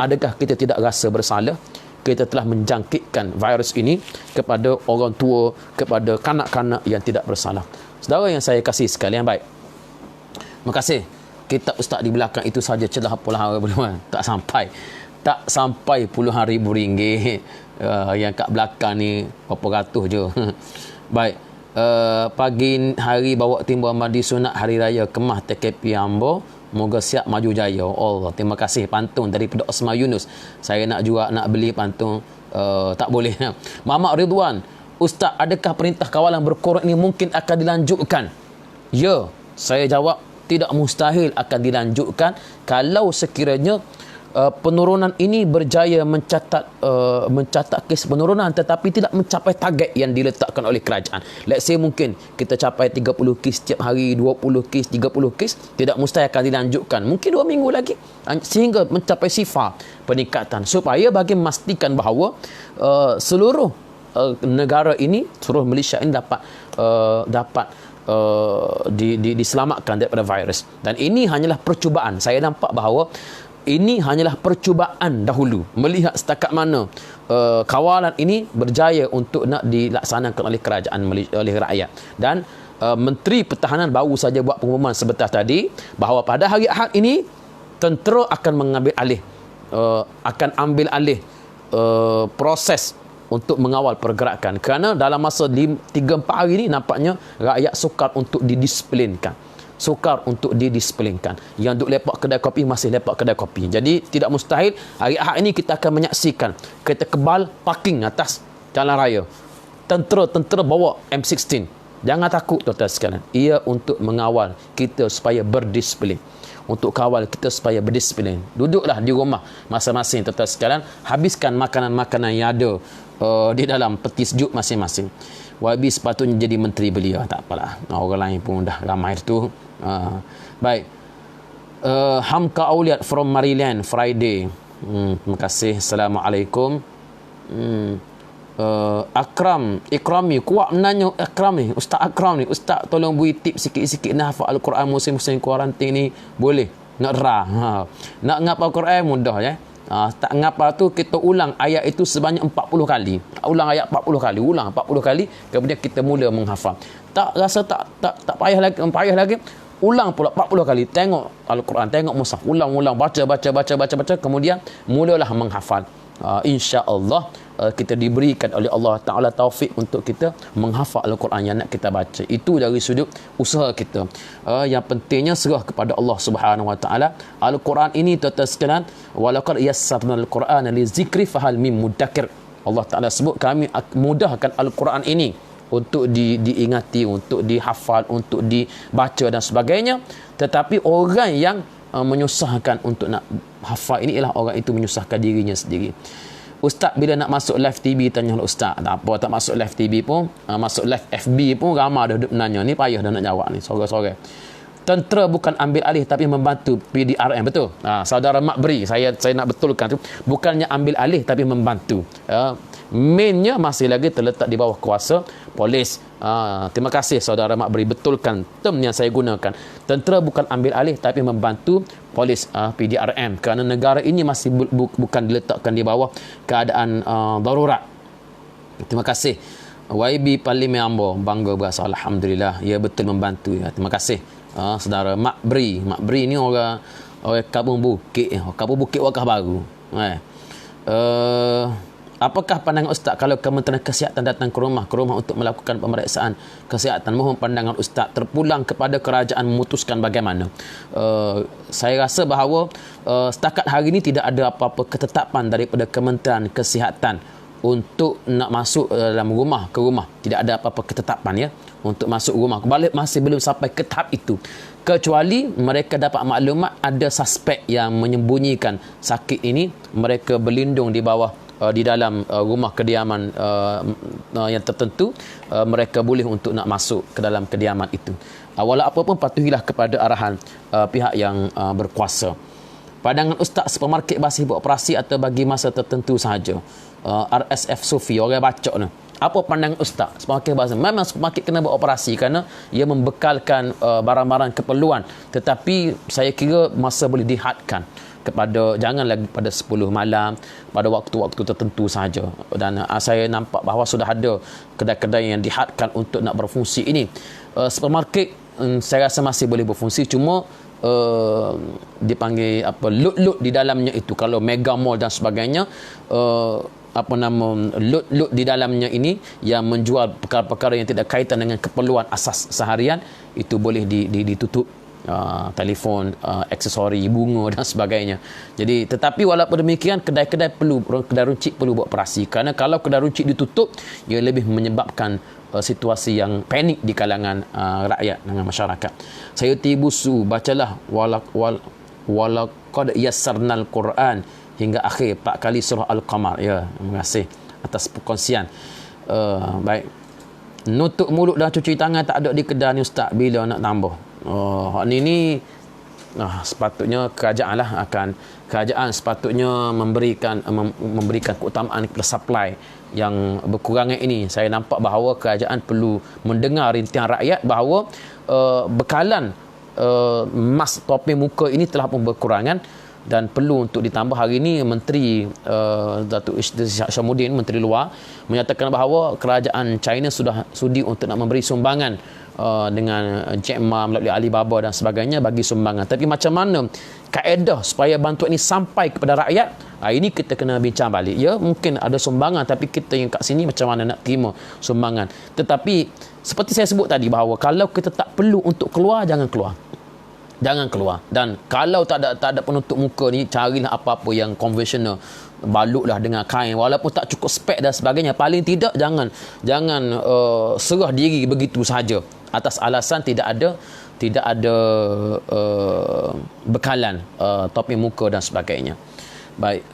adakah kita tidak rasa bersalah? Kita telah menjangkitkan virus ini kepada orang tua, kepada kanak-kanak yang tidak bersalah. Saudara yang saya kasih sekalian, baik. Terima kasih. Kitab Ustaz di belakang itu saja celah puluhan ribu, tak sampai puluhan ribu ringgit. Yang kat belakang ni berapa ratus je. Baik, pagi hari bawa timba mandi sunat hari raya Kemah TKP Ambo, moga siap maju jaya. Allah, terima kasih pantun daripada Osman Yunus. Saya nak beli pantun, tak boleh. Muhammad Ridwan, Ustaz, adakah perintah kawalan berkorban ini mungkin akan dilanjutkan? Ya, saya jawab, tidak mustahil akan dilanjutkan kalau sekiranya penurunan ini berjaya mencatat kes penurunan, tetapi tidak mencapai target yang diletakkan oleh kerajaan. Let's say mungkin kita capai 30 kes setiap hari, 20 kes, 30 kes, tidak mustahil akan dilanjutkan. Mungkin 2 minggu lagi sehingga mencapai sifar peningkatan, supaya bagi memastikan bahawa seluruh negara ini, seluruh Malaysia ini dapat diselamatkan daripada virus. Dan ini hanyalah percubaan. Saya nampak bahawa ini hanyalah percubaan dahulu, melihat setakat mana kawalan ini berjaya untuk nak dilaksanakan oleh kerajaan, oleh rakyat. Dan Menteri Pertahanan baru saja buat pengumuman sebentar tadi bahawa pada hari Ahad ini tentera akan ambil alih proses untuk mengawal pergerakan, kerana dalam masa 3-4 hari ini nampaknya rakyat sukar untuk didisiplinkan. Yang duk lepak kedai kopi masih lepak kedai kopi. Jadi tidak mustahil hari Ahad ini kita akan menyaksikan kereta kebal parking atas jalan raya, tentera bawa M16. Jangan takut, tuan-tuan sekalian. Ia untuk mengawal kita supaya berdisiplin, untuk kawal kita supaya berdisiplin. Duduklah di rumah masing-masing, tuan-tuan sekalian. Habiskan makanan-makanan yang ada di dalam peti sejuk masing-masing. YB sepatutnya jadi menteri beliau, tak apalah, orang lain pun dah ramai tu. Baik, Hamka Auliat from Maryland, Friday. Terima kasih. Assalamualaikum. Ikrami kuat menanya. Akram ni, Ustaz Akram ni, Ustaz tolong beri tip sikit-sikit nak hafal Al-Quran musim-musim kuarantin ni, boleh? Nak nak ngapal Al-Quran mudah ya. Tak ngapa tu, kita ulang ayat itu sebanyak 40 kali. Ulang ayat 40 kali, ulang 40 kali, kemudian kita mula menghafal. Tak rasa tak payah lagi, ulang pula 40 kali. Tengok Al-Quran, tengok mushaf, ulang baca, kemudian mulalah menghafal. Insya-Allah kita diberikan oleh Allah Ta'ala taufik untuk kita menghafal Al-Quran yang nak kita baca. Itu dari sudut usaha kita. Yang pentingnya serah kepada Allah Subhanahu Wa Ta'ala. Al-Quran ini, tuan-tuan sekalian, walaqad yassarna al-Quran li zikri fahal mim mudakkir. Allah Ta'ala sebut, kami mudahkan Al-Quran ini untuk diingati, untuk dihafal, untuk dibaca dan sebagainya. Tetapi orang yang menyusahkan untuk nak hafal ini ialah orang itu menyusahkan dirinya sendiri. Ustaz bila nak masuk live TV tanya ustaz, tak apa tak masuk live TV pun, masuk live FB pun ramai dah duk menanya, ni payah dah nak jawab ni sorang-sorang. Tentera bukan ambil alih tapi membantu PDRM, betul. Saudara Mak Beri, saya nak betulkan tu, bukannya ambil alih tapi membantu. Mainnya masih lagi terletak di bawah kuasa polis. Terima kasih saudara Mak Beri, betulkan term yang saya gunakan. Tentera bukan ambil alih tapi membantu polis, PDRM, kerana negara ini masih bukan diletakkan di bawah keadaan darurat. Terima kasih YB Parlimen Ambo, bangga berasa, alhamdulillah, ya betul membantu ya. Terima kasih saudara Mak Beri. Mak Beri ni orang Kampung Bukit, Kampung Bukit Wakah Baru. Apakah pandangan Ustaz kalau Kementerian Kesihatan datang ke rumah untuk melakukan pemeriksaan kesihatan? Mohon pandangan Ustaz. Terpulang kepada kerajaan memutuskan bagaimana. Saya rasa bahawa setakat hari ini tidak ada apa-apa ketetapan daripada Kementerian Kesihatan untuk nak masuk dalam rumah ke rumah. Tidak ada apa-apa ketetapan ya untuk masuk rumah. Balik masih belum sampai ke tahap itu. Kecuali mereka dapat maklumat ada suspek yang menyembunyikan sakit ini, mereka berlindung di bawah di dalam rumah kediaman yang tertentu, mereka boleh untuk nak masuk ke dalam kediaman itu. Walau apa pun patuhilah kepada arahan pihak yang berkuasa. Pandangan Ustaz, supermarket masih beroperasi atau bagi masa tertentu sahaja? RSF Sufi, orang bacok ni. Apa pandangan Ustaz? Supermarket bahasa, memang supermarket kena beroperasi kerana ia membekalkan barang-barang keperluan, tetapi saya kira masa boleh dihadkan kepada, jangan lagi pada 10 malam, pada waktu-waktu tertentu sahaja. Dan saya nampak bahawa sudah ada kedai-kedai yang dihadkan untuk nak berfungsi ini. Supermarket saya rasa masih boleh berfungsi, cuma dipanggil apa, load di dalamnya itu. Kalau mega mall dan sebagainya, load di dalamnya ini yang menjual perkara-perkara yang tidak kaitan dengan keperluan asas seharian, itu boleh ditutup. Telefon, aksesori, bunga dan sebagainya. Jadi tetapi walaupun demikian, kedai-kedai runcit perlu beroperasi, kerana kalau kedai runcit ditutup, ia lebih menyebabkan situasi yang panik di kalangan rakyat dengan masyarakat. Saya tibusu, bacalah walaqad yassarnal Quran hingga akhir 4 kali surah Al-Qamar. Ya, terima kasih atas perkongsian. Baik. Nutup mulut dan cuci tangan tak ada di kedai ni ustaz, bila nak tambah? Ini sepatutnya kerajaan sepatutnya memberikan keutamaan kepada supply yang berkurangan ini. Saya nampak bahawa kerajaan perlu mendengar rintihan rakyat bahawa bekalan mask topi muka ini telah pun berkurangan dan perlu untuk ditambah. Hari ini Menteri Datuk Syamuddin, Menteri Luar, menyatakan bahawa kerajaan China sudah sudi untuk nak memberi sumbangan dengan Jack Ma melalui Alibaba dan sebagainya, bagi sumbangan. Tapi macam mana kaedah supaya bantuan ini sampai kepada rakyat? Ini kita kena bincang balik. Ya, mungkin ada sumbangan, tapi kita yang kat sini macam mana nak terima sumbangan? Tetapi seperti saya sebut tadi bahawa kalau kita tak perlu untuk keluar, jangan keluar. Dan kalau tak ada penutup muka ni, carilah apa-apa yang konvensional, balutlah dengan kain, walaupun tak cukup spek dan sebagainya. Paling tidak jangan serah diri begitu saja atas alasan tidak ada bekalan topi muka dan sebagainya. Baik,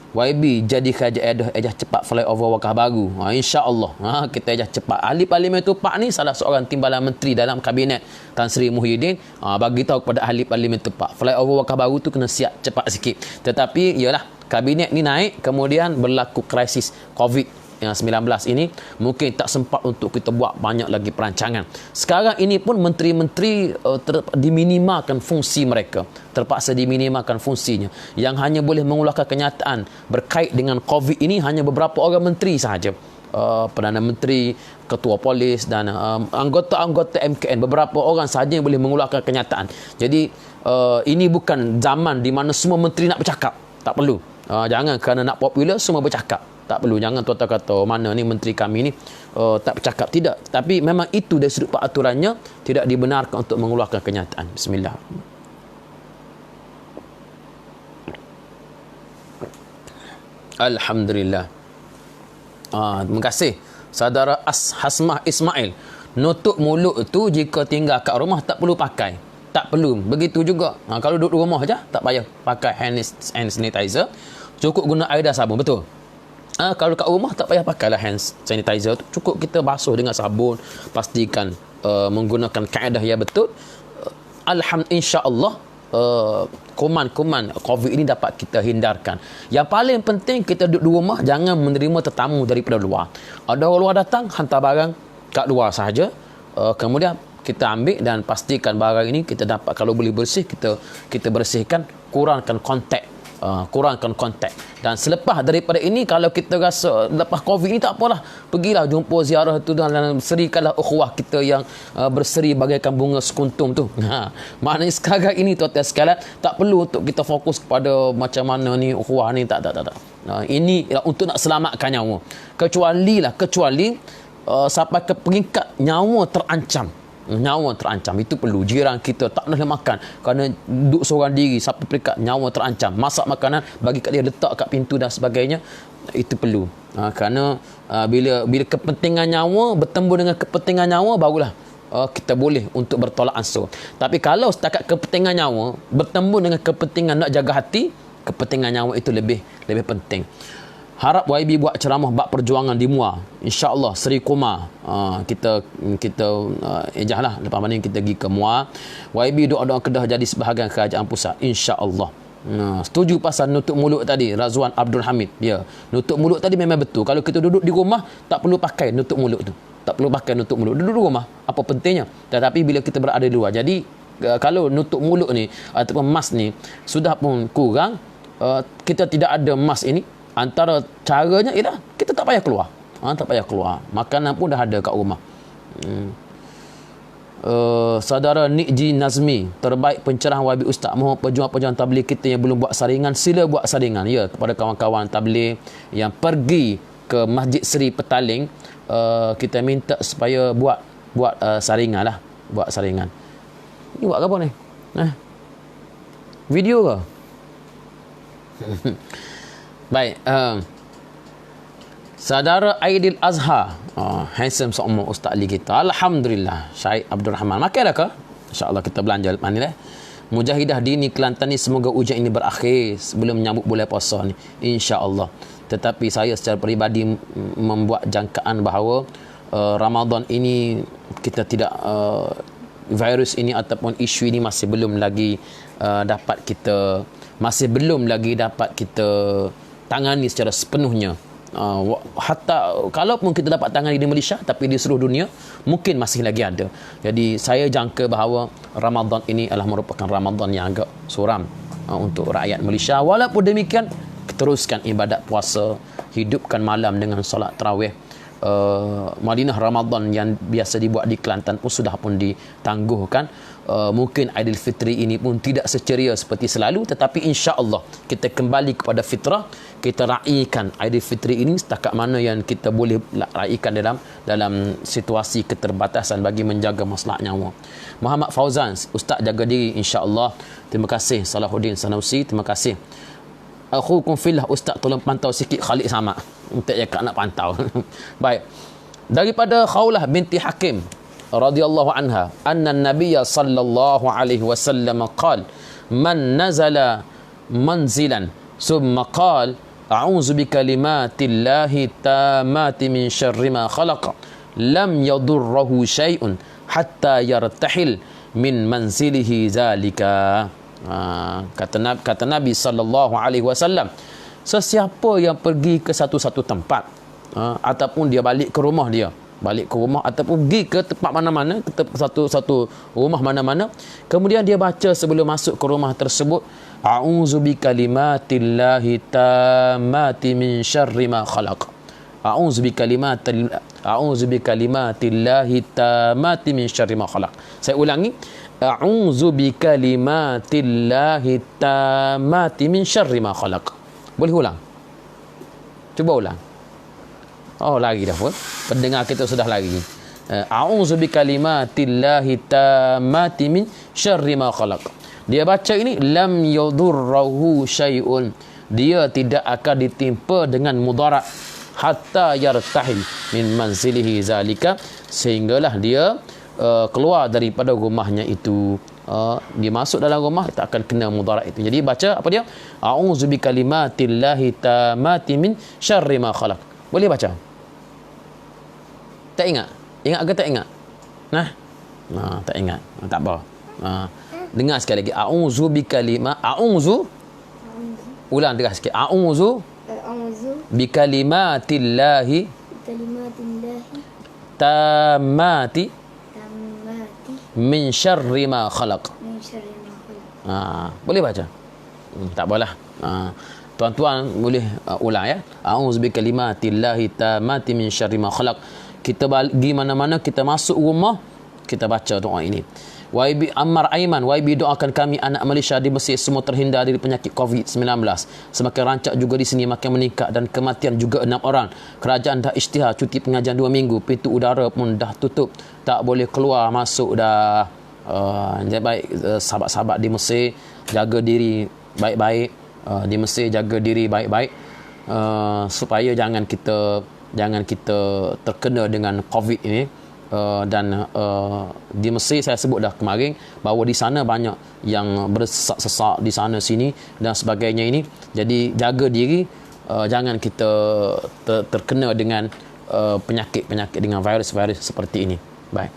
YB jadi kerja ejah cepat flyover Wakah Baru. InsyaAllah kita ejah cepat. Ahli Parlimen Tupak ni salah seorang timbalan menteri dalam kabinet Tan Sri Muhyiddin, bagi tahu kepada ahli Parlimen Tupak, flyover Wakah Baru tu kena siap cepat sikit. Tetapi ialah kabinet ni naik, kemudian berlaku krisis COVID-19 ini, mungkin tak sempat untuk kita buat banyak lagi perancangan. Sekarang ini pun menteri-menteri diminimalkan fungsi mereka, terpaksa diminimalkan fungsinya. Yang hanya boleh mengeluarkan kenyataan berkait dengan COVID ini hanya beberapa orang menteri sahaja. Perdana Menteri, Ketua Polis dan anggota-anggota MKN, beberapa orang sahaja yang boleh mengeluarkan kenyataan. Jadi ini bukan zaman di mana semua menteri nak bercakap. Tak perlu. Jangan kerana nak popular semua bercakap. Tak perlu. Jangan tuan-tuan kata mana ni menteri kami ni tak bercakap. Tidak. Tapi memang itu dari sudut peraturannya tidak dibenarkan untuk mengeluarkan kenyataan. Bismillah. Alhamdulillah. Terima kasih saudara Hasmah Ismail. Nutup mulut tu jika tinggal kat rumah tak perlu pakai. Tak perlu. Begitu juga. Kalau duduk rumah aja tak payah pakai hand sanitizer. Cukup guna air dan sabun. Betul. Kalau kat rumah tak payah pakailah hand sanitizer tu. Cukup kita basuh dengan sabun. Pastikan menggunakan kaedah yang betul. InsyaAllah kuman-kuman COVID ini dapat kita hindarkan. Yang paling penting kita duduk di rumah, jangan menerima tetamu daripada luar. Ada orang luar datang, hantar barang kat luar sahaja. Kemudian kita ambil dan pastikan barang ini kita dapat, kalau boleh bersih, kita bersihkan, kurangkan kontak. Dan selepas daripada ini, kalau kita rasa lepas COVID ni tak apalah, pergilah jumpa ziarah tu dan serikanlah ukhuwah kita yang berseri bagaikan bunga sekuntum tu. Maknanya sekarang ini tuan-tuan sekalian, tak perlu untuk kita fokus kepada macam mana ni ukhuwah ni, tak. Ini untuk nak selamatkan nyawa. Kecuali sampai ke peringkat nyawa terancam, itu perlu. Jiran kita tak boleh makan kerana duduk seorang diri sampai peringkat nyawa terancam, masak makanan bagi kat dia, letak kat pintu dan sebagainya, itu perlu. Kerana bila kepentingan nyawa bertemu dengan kepentingan nyawa, barulah kita boleh untuk bertolak ansur. Tapi kalau setakat kepentingan nyawa bertemu dengan kepentingan nak jaga hati, kepentingan nyawa itu lebih penting. Harap YB buat ceramah bab perjuangan di MUA. InsyaAllah Seri Kumar. Kita ejahlah lepas mana kita pergi ke MUA. YB doa-doa Kedah jadi sebahagian kerajaan pusat. InsyaAllah. Setuju pasal nutup mulut tadi, Razwan Abdul Hamid. Ya, nutup mulut tadi memang betul. Kalau kita duduk di rumah, tak perlu pakai nutup mulut tu. Tak perlu pakai nutup mulut. Duduk di rumah, apa pentingnya? Tetapi bila kita berada di luar. Jadi, kalau nutup mulut ni, ataupun mask ni, sudah pun kurang, kita tidak ada mask ini, antara caranya ialah kita tak payah keluar. Makanan pun dah ada kat rumah. Saudara Nikji Nazmi, terbaik pencerahan YB Ustaz. Mohon pejuang-pejuang tabligh kita yang belum buat saringan, sila buat saringan. Ya, kepada kawan-kawan tabligh yang pergi ke Masjid Seri Petaling, kita minta supaya buat saringan lah. Buat saringan. Ni buat apa ni? Video ke? Baik, saudara Aidil Azhar, handsome seumur Ustaz Ali kita. Alhamdulillah, Syahid Abdul Rahman. Makan dah ke? InsyaAllah kita belanja lepas ni lah. Mujahidah Dini Kelantan ni, semoga ujian ini berakhir sebelum menyambut bulan puasa ni, InsyaAllah. Tetapi saya secara peribadi membuat jangkaan bahawa Ramadan ini kita tidak, virus ini ataupun isu ini masih belum lagi dapat kita tangani secara sepenuhnya. Hatta kalaupun kita dapat tangani di Malaysia, tapi di seluruh dunia mungkin masih lagi ada. Jadi saya jangka bahawa Ramadan ini adalah merupakan Ramadan yang agak suram untuk rakyat Malaysia. Walaupun demikian, teruskan ibadat puasa, hidupkan malam dengan solat tarawih. Madinah Ramadan yang biasa dibuat di Kelantan pun sudah pun ditangguhkan. Mungkin Aidilfitri ini pun tidak seceria seperti selalu, tetapi insya-Allah kita kembali kepada fitrah. Kita raikan Aidilfitri ini setakat mana yang kita boleh raikan dalam situasi keterbatasan bagi menjaga maslahat nyawa. Muhammad Fauzan, Ustaz jaga diri insya-Allah. Terima kasih Salahuddin Sanusi, terima kasih. Akhukum fillah, Ustaz tolong pantau sikit Khalid Sama. Untuk cakap nak pantau. Baik. Daripada Khawlah binti Hakim radhiyallahu anha, anna an-nabiy sallallahu alaihi wasallam qala, man nazala manzilan summa qala a'udzu bikalimatillahi tammati min syarri ma khalaqa lam yadurruhu syai'un hatta yartahil min manzilihi zalika. Kata Nabi sallallahu alaihi wasallam, sesiapa yang pergi ke satu tempat, ataupun dia balik ke rumah ataupun pergi ke tempat mana-mana, ke satu rumah mana-mana, kemudian dia baca sebelum masuk ke rumah tersebut, a'udzu bikalimatillahi tammati min syarri ma khalaq. A'udzu bikalimatillahi tammati min syarri ma khalaq. Saya ulangi, a'udzu bikalimatillahi tammati min syarri ma khalaq. Boleh ulang? Cuba ulang. Oh, lari dah pun. Pendengar kita sudah lari. A'udzu bikalimatillahi tammati min syarri ma khalaq. Dia baca ini, lam yadurruhu syai'un. Dia tidak akan ditimpa dengan mudarat hatta yartahil min manzilihi zalika, sehinggalah dia keluar daripada rumahnya itu. Dia masuk dalam rumah, tak akan kena mudarat itu. Jadi baca apa dia? A'udzu bikalimatillahi tammati min syarri ma khalaq. Boleh baca? Tak ingat? Ingat ke tak ingat? Tak ingat. Tak apa. Dengar sekali lagi. A'udzu a'udzu. Ulang dengar sikit. A'udzu bikalimatillahi tammati min syarri ma khalaq. Boleh baca? Tak apalah. Tuan-tuan boleh ulang ya. A'udzu bikalimatillahi tammati min syarri ma khalaq. Kita pergi mana-mana, kita masuk rumah, kita baca doa ini. YB Ammar Aiman, YB doakan kami anak Malaysia di Mesir semua terhindar dari penyakit COVID-19. Semakin rancak juga di sini, makin meningkat dan kematian juga 6 orang. Kerajaan dah isytihar cuti pengajian 2 minggu. Pintu udara pun dah tutup. Tak boleh keluar masuk dah. Baik, sahabat-sahabat di Mesir, jaga diri baik-baik. Di Mesir jaga diri baik-baik. Supaya jangan kita terkena dengan COVID ini. Dan di Mesir saya sebut dah kemarin bahawa di sana banyak yang bersesak-sesak di sana sini dan sebagainya ini. Jadi jaga diri, jangan kita terkena dengan penyakit-penyakit dengan virus-virus seperti ini. Baik.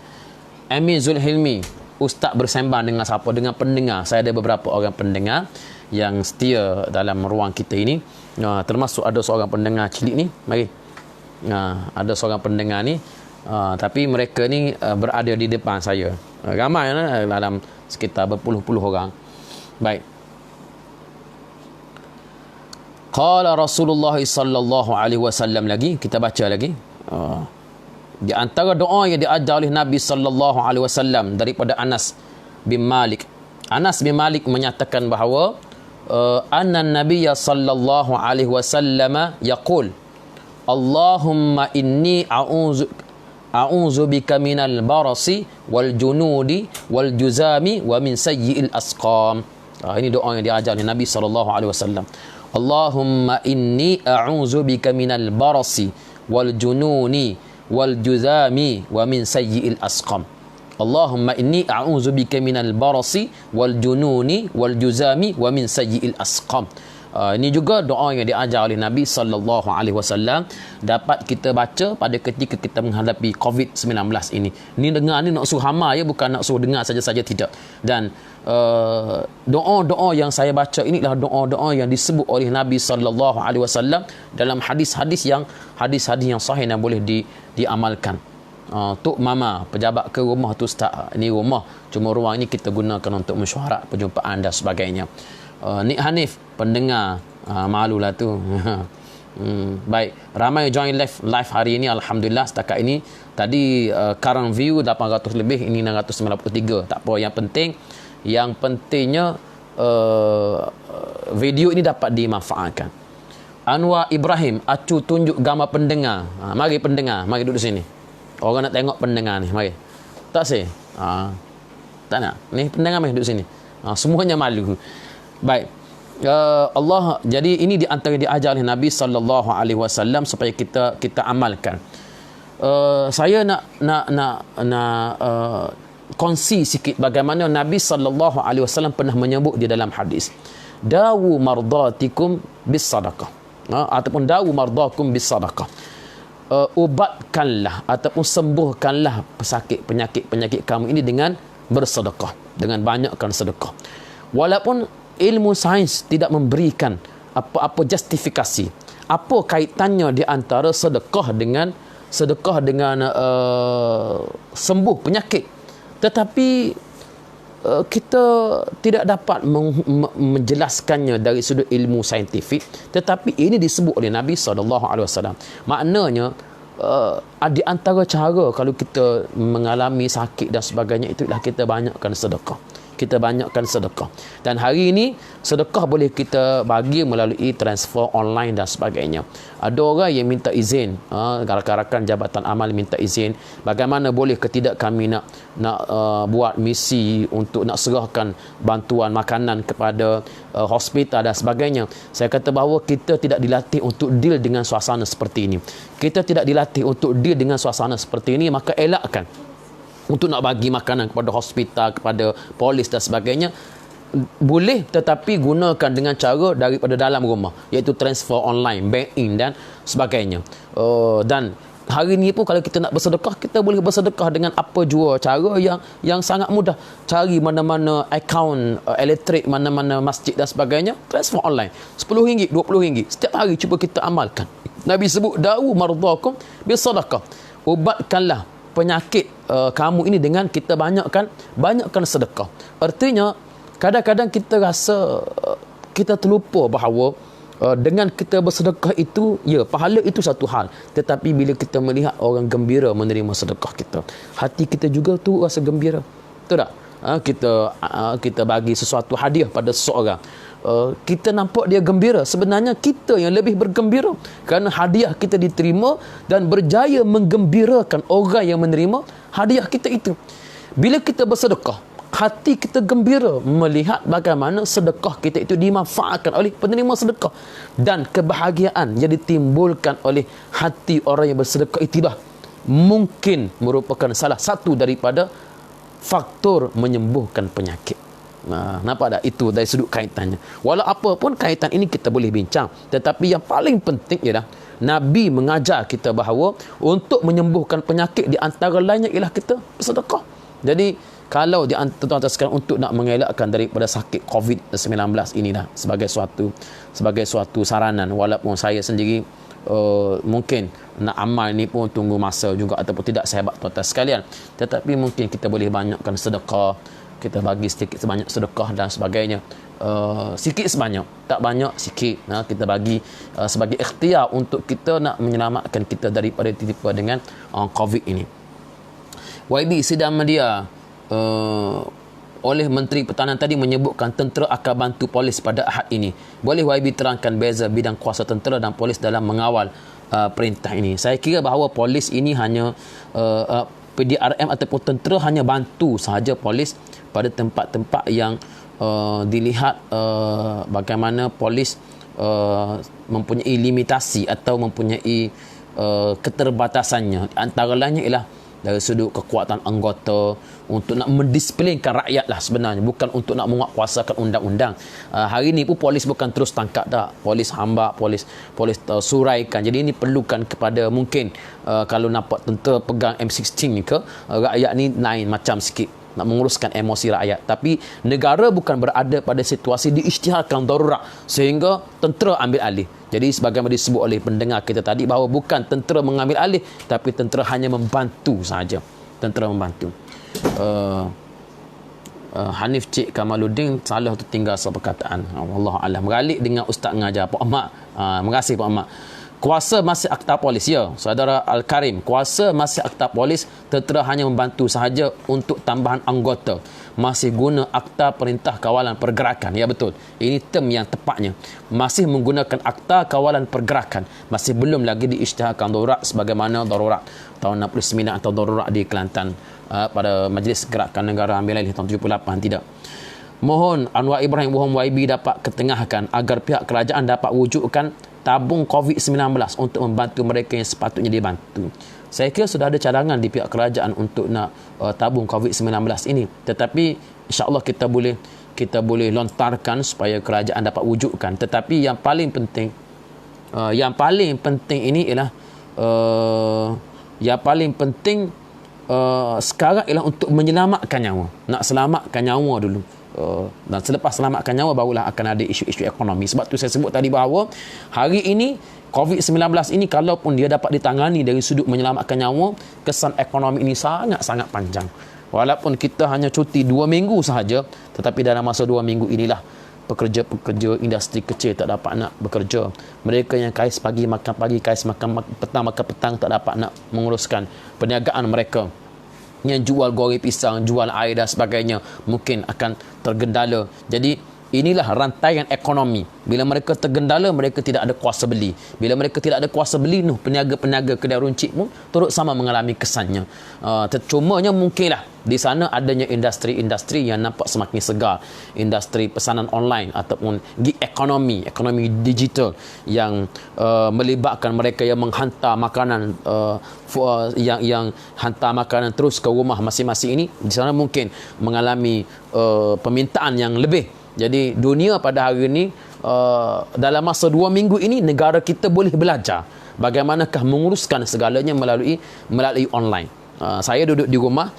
Amir Zulhilmi, ustaz bersembang dengan siapa? Dengan pendengar. Saya ada beberapa orang pendengar yang setia dalam ruang kita ini. Termasuk ada seorang pendengar cilik ni. Mari. Ada seorang pendengar ni. Tapi mereka ni berada di depan saya. Ramai dalam sekitar berpuluh-puluh orang. Baik. Qala Rasulullah sallallahu alaihi wasallam, lagi kita baca lagi. Di antara doa yang diajar oleh Nabi sallallahu alaihi wasallam daripada Anas bin Malik. Anas bin Malik menyatakan bahawa anna Nabiyya sallallahu alaihi wasallam yaqul Allahumma inni a'udzu bika minal barasi wal junudi wal juzami wa min sayyi'il asqam. Ini doa yang diajar oleh Nabi sallallahu alaihi wasallam. Allahumma inni a'udzu bika minal barasi wal jununi wal juzami wa min sayyi'il asqam. Allahumma inni a'udzu bika minal barasi wal jununi wal juzami wa min sayyi'il asqam. Ini juga doa yang diajar oleh Nabi sallallahu alaihi wasallam, dapat kita baca pada ketika kita menghadapi COVID-19 ini. Ni dengar ni nak suruh hama ya, bukan nak suruh dengar saja-saja, tidak. Dan doa-doa yang saya baca inilah doa-doa yang disebut oleh Nabi sallallahu alaihi wasallam dalam hadis-hadis yang sahih dan boleh diamalkan. Tok mama pejabat ke rumah tu ustaz, ni rumah, cuma ruang ini kita gunakan untuk mesyuarat, perjumpaan dan sebagainya. Nik Hanif pendengar, malulah tu. Baik, ramai join live hari ini, alhamdulillah. Setakat ini tadi current view 800 lebih, ini 693. Tak apa, yang pentingnya video ini dapat dimanfaatkan. Anwar Ibrahim, acu tunjuk gambar pendengar. Mari pendengar, mari duduk sini. Orang nak tengok pendengar ni, mari. Tak sih? Tak nak. Ni pendengar mari duduk sini. Semuanya malu. Baik. Allah, jadi ini di antara diajar oleh Nabi sallallahu alaihi wasallam supaya kita amalkan. Saya nak kongsi sikit bagaimana Nabi sallallahu alaihi wasallam pernah menyebut di dalam hadis. Dawu mardatikum bis sadaqah. Ataupun dawu mardakum bis sadaqah. Ubatkanlah ataupun sembuhkanlah penyakit kamu ini dengan bersedekah, dengan banyakkan sedekah. Walaupun ilmu sains tidak memberikan apa-apa justifikasi, apa kaitannya di antara sedekah dengan sembuh penyakit, tetapi kita tidak dapat menjelaskannya dari sudut ilmu saintifik, tetapi ini disebut oleh Nabi SAW. Maknanya di antara cara kalau kita mengalami sakit dan sebagainya, itulah kita banyakkan sedekah. kita banyakkan sedekah. Dan hari ini sedekah boleh kita bagi melalui transfer online dan sebagainya. Ada orang yang minta izin, rakan-rakan Jabatan Amal minta izin, bagaimana boleh ke tidak kami nak buat misi untuk nak serahkan bantuan makanan kepada hospital dan sebagainya. Saya kata bahawa kita tidak dilatih untuk deal dengan suasana seperti ini. Kita tidak dilatih untuk deal dengan suasana seperti ini, maka elakkan untuk nak bagi makanan kepada hospital, kepada polis dan sebagainya. Boleh, tetapi gunakan dengan cara daripada dalam rumah, iaitu transfer online, bank in dan sebagainya. Dan hari ni pun kalau kita nak bersedekah, kita boleh bersedekah dengan apa jua cara yang sangat mudah. Cari mana-mana akaun elektrik, mana-mana masjid dan sebagainya, transfer online. RM10, RM20. Setiap hari cuba kita amalkan. Nabi sebut, da'u mardakum bisadaqah. Ubatkanlah penyakit kamu ini dengan kita banyakkan sedekah. Artinya, kadang-kadang kita rasa kita terlupa bahawa dengan kita bersedekah itu, ya, pahala itu satu hal. Tetapi bila kita melihat orang gembira menerima sedekah kita, hati kita juga tu rasa gembira. Betul tak? Kita bagi sesuatu hadiah pada seseorang, kita nampak dia gembira. Sebenarnya kita yang lebih bergembira kerana hadiah kita diterima dan berjaya menggembirakan orang yang menerima hadiah kita itu. Bila kita bersedekah, hati kita gembira melihat bagaimana sedekah kita itu dimanfaatkan oleh penerima sedekah, dan kebahagiaan yang ditimbulkan oleh hati orang yang bersedekah itulah mungkin merupakan salah satu daripada faktor menyembuhkan penyakit. Nampak tak? Itu dari sudut kaitannya. Walau apa pun kaitan ini kita boleh bincang, tetapi yang paling penting ialah Nabi mengajar kita bahawa untuk menyembuhkan penyakit di antara lainnya ialah kita bersedekah. Jadi kalau di tuan-tuan sekarang untuk nak mengelakkan daripada sakit COVID-19 inilah sebagai suatu saranan, walaupun saya sendiri mungkin nak amal ni pun tunggu masa juga ataupun tidak sehebat tuan-tuan sekalian, tetapi mungkin kita boleh banyakkan sedekah, kita bagi sedikit sebanyak sedekah dan sebagainya. Sikit sebanyak, tak banyak, sikit, kita bagi sebagai ikhtiar untuk kita nak menyelamatkan kita daripada tertipu dengan COVID ini. YB sidang media oleh Menteri Pertahanan tadi menyebutkan tentera akan bantu polis pada Ahad ini. Boleh YB terangkan beza bidang kuasa tentera dan polis dalam mengawal perintah ini? Saya kira bahawa polis ini hanya PDRM ataupun tentera hanya bantu sahaja polis pada tempat-tempat yang dilihat bagaimana polis mempunyai limitasi atau mempunyai keterbatasannya. Antara lainnya ialah dari sudut kekuatan anggota untuk nak mendisiplinkan rakyat lah sebenarnya, bukan untuk nak menguatkuasakan undang-undang. Hari ni pun polis bukan terus tangkap dah, polis hambak, polis suraikan. Jadi ini perlukan kepada mungkin kalau nampak tentera pegang M16 ni ke, rakyat ni lain macam sikit nak menguruskan emosi rakyat. Tapi negara bukan berada pada situasi diisytiharkan darurat sehingga tentera ambil alih. Jadi sebagaimana disebut oleh pendengar kita tadi bahawa bukan tentera mengambil alih, tapi tentera hanya membantu sahaja. Tentera membantu. Hanif Cik Kamaluddin salah tu tinggal seperkataan. Allah Alam. Beralik dengan Ustaz mengajar Pak Ahmad. Terima kasih Pak Ahmad. Kuasa masih akta polis, ya Saudara Al-Karim, kuasa masih akta polis, tentera hanya membantu sahaja untuk tambahan anggota, masih guna akta perintah kawalan pergerakan. Ya betul, ini term yang tepatnya, masih menggunakan akta kawalan pergerakan, masih belum lagi diisytiharkan darurat sebagaimana darurat tahun 69 atau darurat di Kelantan pada Majlis Gerakan Negara Ambil Alih tahun 78. Tidak. Mohon Anwar Ibrahim Wuham YB dapat ketengahkan agar pihak kerajaan dapat wujudkan tabung COVID-19 untuk membantu mereka yang sepatutnya dibantu. Saya kira sudah ada cadangan di pihak kerajaan untuk nak tabung COVID-19 ini, tetapi insya-Allah kita boleh lontarkan supaya kerajaan dapat wujudkan. Tetapi yang paling penting ini ialah sekarang ialah untuk menyelamatkan nyawa. Nak selamatkan nyawa dulu. Dan selepas selamatkan nyawa barulah akan ada isu-isu ekonomi. Sebab tu saya sebut tadi bahawa hari ini COVID-19 ini kalaupun dia dapat ditangani dari sudut menyelamatkan nyawa, kesan ekonomi ini sangat-sangat panjang. Walaupun kita hanya cuti 2 minggu sahaja, tetapi dalam masa 2 minggu inilah pekerja-pekerja industri kecil tak dapat nak bekerja. Mereka yang kais pagi makan pagi, kais makan petang makan petang tak dapat nak menguruskan perniagaan mereka. yang jual goreng pisang, jual air dan sebagainya mungkin akan tergendala. Jadi inilah rantaian ekonomi. Bila mereka tergendala, mereka tidak ada kuasa beli. Bila mereka tidak ada kuasa beli, peniaga-peniaga kedai runcit pun turut sama mengalami kesannya. Cumanya mungkinlah di sana adanya industri-industri yang nampak semakin segar. Industri pesanan online ataupun gig ekonomi digital yang melibatkan mereka yang menghantar makanan, yang hantar makanan terus ke rumah masing-masing ini. Di sana mungkin mengalami permintaan yang lebih. Jadi dunia pada hari ini dalam masa 2 minggu ini negara kita boleh belajar bagaimanakah menguruskan segalanya melalui online. Saya duduk di rumah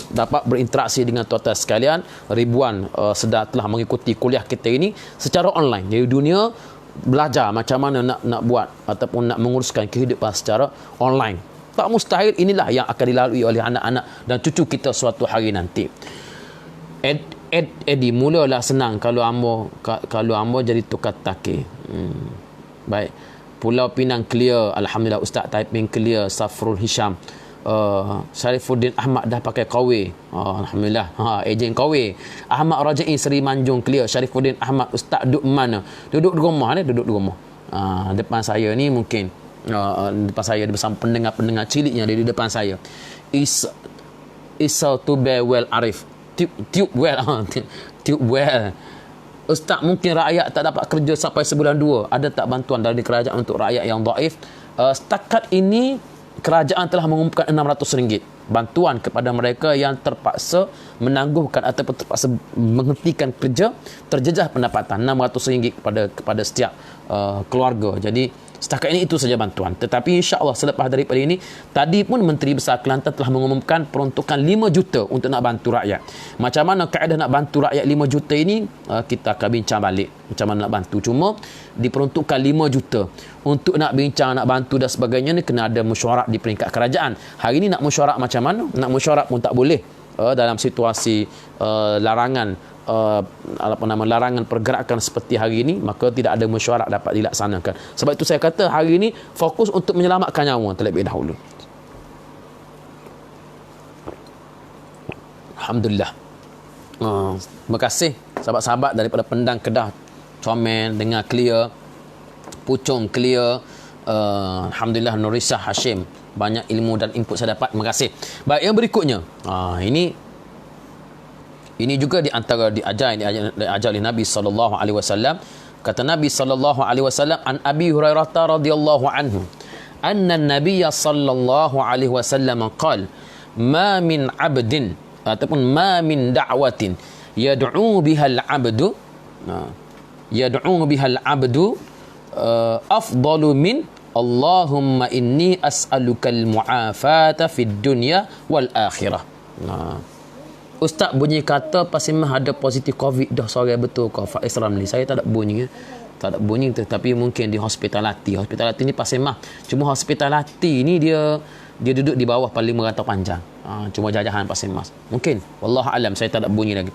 dapat berinteraksi dengan tuan-tuan sekalian, ribuan telah mengikuti kuliah kita ini secara online. Jadi dunia belajar macam mana nak buat ataupun nak menguruskan kehidupan secara online. Tak mustahil inilah yang akan dilalui oleh anak-anak dan cucu kita suatu hari nanti. Eddie, mulalah senang kalau ambo jadi tukar takir. Baik. Pulau Pinang clear, alhamdulillah. Ustaz Taiping clear, Safrul Hisham. Syarifuddin Ahmad dah pakai kawe. Alhamdulillah. Ejen kawe. Ahmad Raja'i Seri Manjung clear. Syarifuddin Ahmad, Ustaz duduk mana? Duduk di rumah ni, duduk di rumah. Depan saya ni mungkin depan saya bersama pendengar-pendengar ciliknya di depan saya. Isa Tube Well Arif. Tube well. Ustaz, mungkin rakyat tak dapat kerja sampai sebulan 2. Ada tak bantuan dari kerajaan untuk rakyat yang dhaif? Setakat ini kerajaan telah mengumumkan RM600 bantuan kepada mereka yang terpaksa menangguhkan ataupun terpaksa menghentikan kerja, terjejah pendapatan RM600 kepada setiap keluarga. Jadi setakat ini itu saja bantuan. Tetapi insya-Allah selepas daripada ini, tadi pun Menteri Besar Kelantan telah mengumumkan peruntukan 5 juta untuk nak bantu rakyat. Macam mana kaedah nak bantu rakyat 5 juta ini, kita akan bincang balik macam mana nak bantu. Cuma diperuntukkan 5 juta. Untuk nak bincang, nak bantu dan sebagainya ni kena ada mesyuarat di peringkat kerajaan. Hari ini nak mesyuarat macam mana? Nak mesyuarat pun tak boleh dalam situasi larangan pergerakan seperti hari ini, maka tidak ada mesyuarat dapat dilaksanakan. Sebab itu saya kata hari ini fokus untuk menyelamatkan nyawa terlebih dahulu. Alhamdulillah. Terima kasih sahabat-sahabat daripada Pendang, Kedah, Comel dengar clear, Puchong clear. Alhamdulillah. Nurisa Hashim, banyak ilmu dan input saya dapat. Terima kasih. Baik, yang berikutnya, ini juga di antara diajar oleh Nabi sallallahu alaihi wasallam. Kata Nabi sallallahu alaihi wasallam, an Abi Hurairah radhiyallahu anhu, anna an-nabiy sallallahu alaihi wasallam qala, ma min 'abdin ataupun ma min da'watin yad'u biha al-'abdu afdalu min Allahumma inni as'aluka al-mu'afata fid dunya wal akhirah. Ustaz bunyi kata Pasimah ada positif COVID dah sore, betul ke Faiz Ramli? Saya tak ada bunyi. Tak ada bunyi, tetapi mungkin di hospitality ni Pasimah. Cuma hospitality ni dia duduk di bawah paling merata panjang. Cuma jajahan Pasimah. Mungkin. Wallahu alam, saya tak ada bunyi lagi.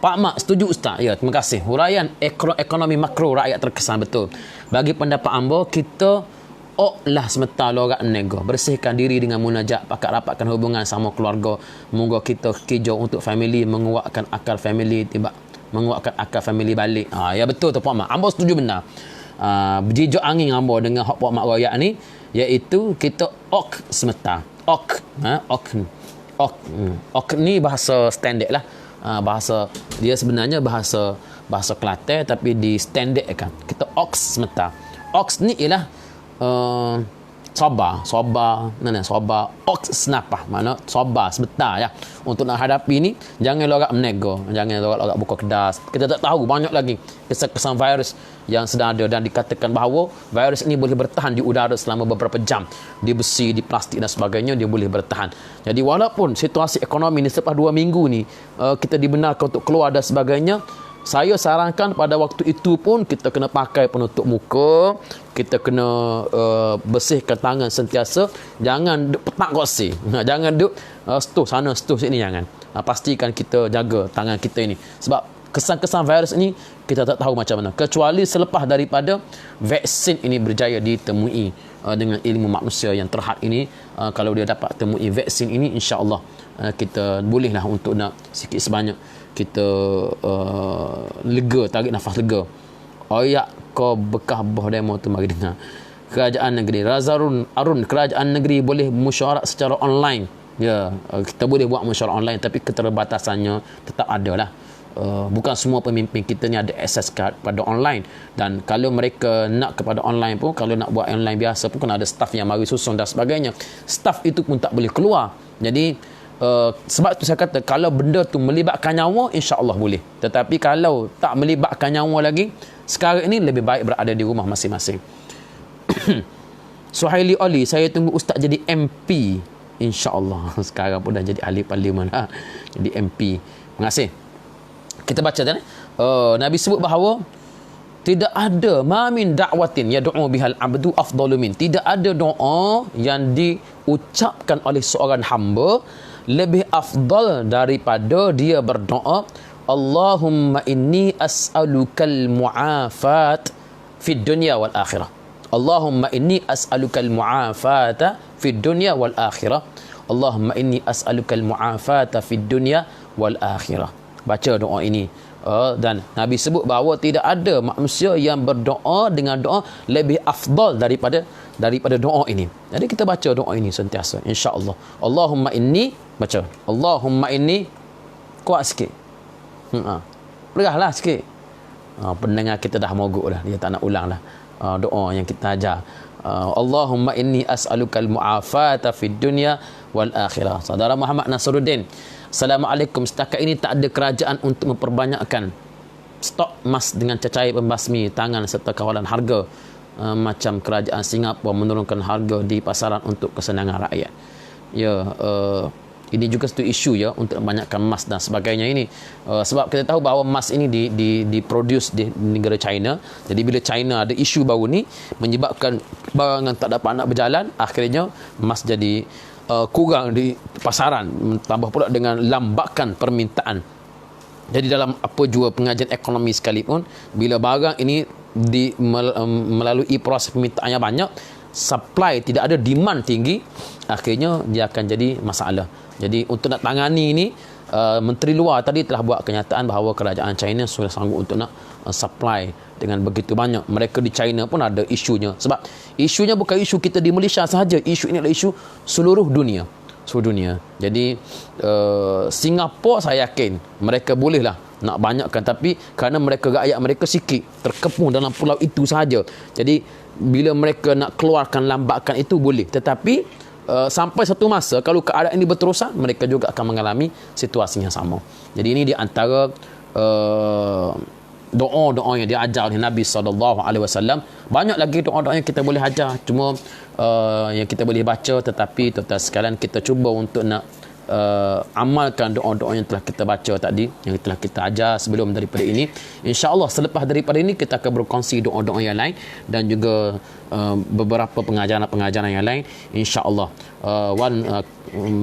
Pak Mak, setuju Ustaz? Ya, terima kasih. Huraian ekonomi makro rakyat terkesan, betul. Bagi pendapat ambo, kita lah semeta lorak nego, bersihkan diri dengan munajat, pakat rapatkan hubungan sama keluarga. Moga kita kijau untuk family, menguatkan akal family, menguatkan akal family balik. Ya betul tu Pak Mak. Ambo setuju benar. Berjijak angin ambo dengan hak Pak Mak royak ni, iaitu kita semeta. Ni bahasa standard lah. Bahasa dia sebenarnya bahasa Kelantan tapi di standard kan. Kita semeta. Ni ialah soba senapah, mana soba sebentar ya. Untuk nak hadapi ni, jangan lorak menego, jangan lorak buka kedas. Kita tak tahu banyak lagi kesan-kesan virus yang sedang ada, dan dikatakan bahawa virus ini boleh bertahan di udara selama beberapa jam, di besi, di plastik dan sebagainya, dia boleh bertahan. Jadi walaupun situasi ekonomi ni selepas 2 minggu ni kita dibenarkan untuk keluar dan sebagainya, saya sarankan pada waktu itu pun kita kena pakai penutup muka, kita kena bersihkan tangan sentiasa, jangan duk petak gosi, jangan duk setuh sana setuh sini, jangan. Pastikan kita jaga tangan kita ini, sebab kesan-kesan virus ini kita tak tahu macam mana, kecuali selepas daripada vaksin ini berjaya ditemui dengan ilmu manusia yang terhad ini. Kalau dia dapat temui vaksin ini, insya-Allah kita bolehlah untuk nak sikit sebanyak kita lega, tarik nafas lega. Ayak kau bekah bah demo tu mari dengar. Kerajaan negeri Razarun Arun, kerajaan negeri boleh mesyuarat secara online. Ya, kita boleh buat mesyuarat online, tapi keterbatasannya tetap ada lah. Bukan semua pemimpin kita ni ada akses kepada online, dan kalau mereka nak kepada online pun, kalau nak buat online biasa pun kena ada staff yang mari susun dan sebagainya. Staff itu pun tak boleh keluar. Jadi sebab tu saya kata kalau benda tu melibatkan nyawa, insya-Allah boleh. Tetapi kalau tak melibatkan nyawa lagi, sekarang ini lebih baik berada di rumah masing-masing. Suhaili Ali, saya tunggu ustaz jadi MP, insya-Allah. Sekarang pun dah jadi ahli parlimen lah. Jadi MP. Terima kasih. Kita baca tadi. Nabi sebut bahawa tidak ada mamin da'watin yad'u bihal abdu afdalu min. Tidak ada doa yang diucapkan oleh seorang hamba lebih afdal daripada dia berdoa, Allahumma inni as'alukal mu'afat fid dunya wal akhirah. Allahumma inni as'alukal mu'afata fid dunya wal akhirah. Allahumma inni as'alukal mu'afata fid dunya wal akhirah. Baca doa ini. Dan Nabi sebut bahawa tidak ada manusia yang berdoa dengan doa lebih afdal daripada doa ini. Jadi kita baca doa ini sentiasa, insya-Allah. Allahumma inni, baca Allahumma inni, kuat sikit. Perahlah sikit. Pendengar kita dah mogok dah, dia tak nak ulang dah. Doa yang kita ajar. Allahumma inni as'alukal mu'afata fid dunya wal akhirah. Saudara Muhammad Nasruddin, Assalamualaikum. Setakat ini tak ada kerajaan untuk memperbanyakkan stok emas dengan cecair pembasmi tangan serta kawalan harga, macam kerajaan Singapura menurunkan harga di pasaran untuk kesenangan rakyat. Ya, ini juga satu isu ya untuk membanyakkan emas dan sebagainya ini. Sebab kita tahu bahawa emas ini diproduce di negara China. Jadi bila China ada isu baru ni menyebabkan barangan tak dapat nak berjalan, akhirnya emas jadi kurang di pasaran, tambah pula dengan lambakan permintaan. Jadi dalam apa jua pengajian ekonomi sekalipun, bila barang ini melalui proses permintaan yang banyak, supply tidak ada, demand tinggi, akhirnya dia akan jadi masalah. Jadi untuk nak tangani ini, Menteri Luar tadi telah buat kenyataan bahawa kerajaan China sudah sanggup untuk nak supply dengan begitu banyak. Mereka di China pun ada isunya. Sebab isunya bukan isu kita di Malaysia sahaja. Isu ini adalah isu seluruh dunia. Seluruh dunia. Jadi Singapura saya yakin mereka bolehlah nak banyakkan. Tapi kerana mereka rakyat mereka sikit, terkepung dalam pulau itu sahaja. Jadi bila mereka nak keluarkan lambakan itu boleh. Tetapi sampai satu masa kalau keadaan ini berterusan, mereka juga akan mengalami situasi yang sama. Jadi ini di antara doa-doa yang diajar oleh Nabi SAW. Banyak lagi doa-doa yang kita boleh ajar, cuma yang kita boleh baca. Tetapi tuan-tuan sekalian, kita cuba untuk nak amalkan doa-doa yang telah kita baca tadi, yang telah kita ajar sebelum daripada ini. InsyaAllah selepas daripada ini kita akan berkongsi doa-doa yang lain dan juga beberapa pengajaran-pengajaran yang lain, insyaAllah.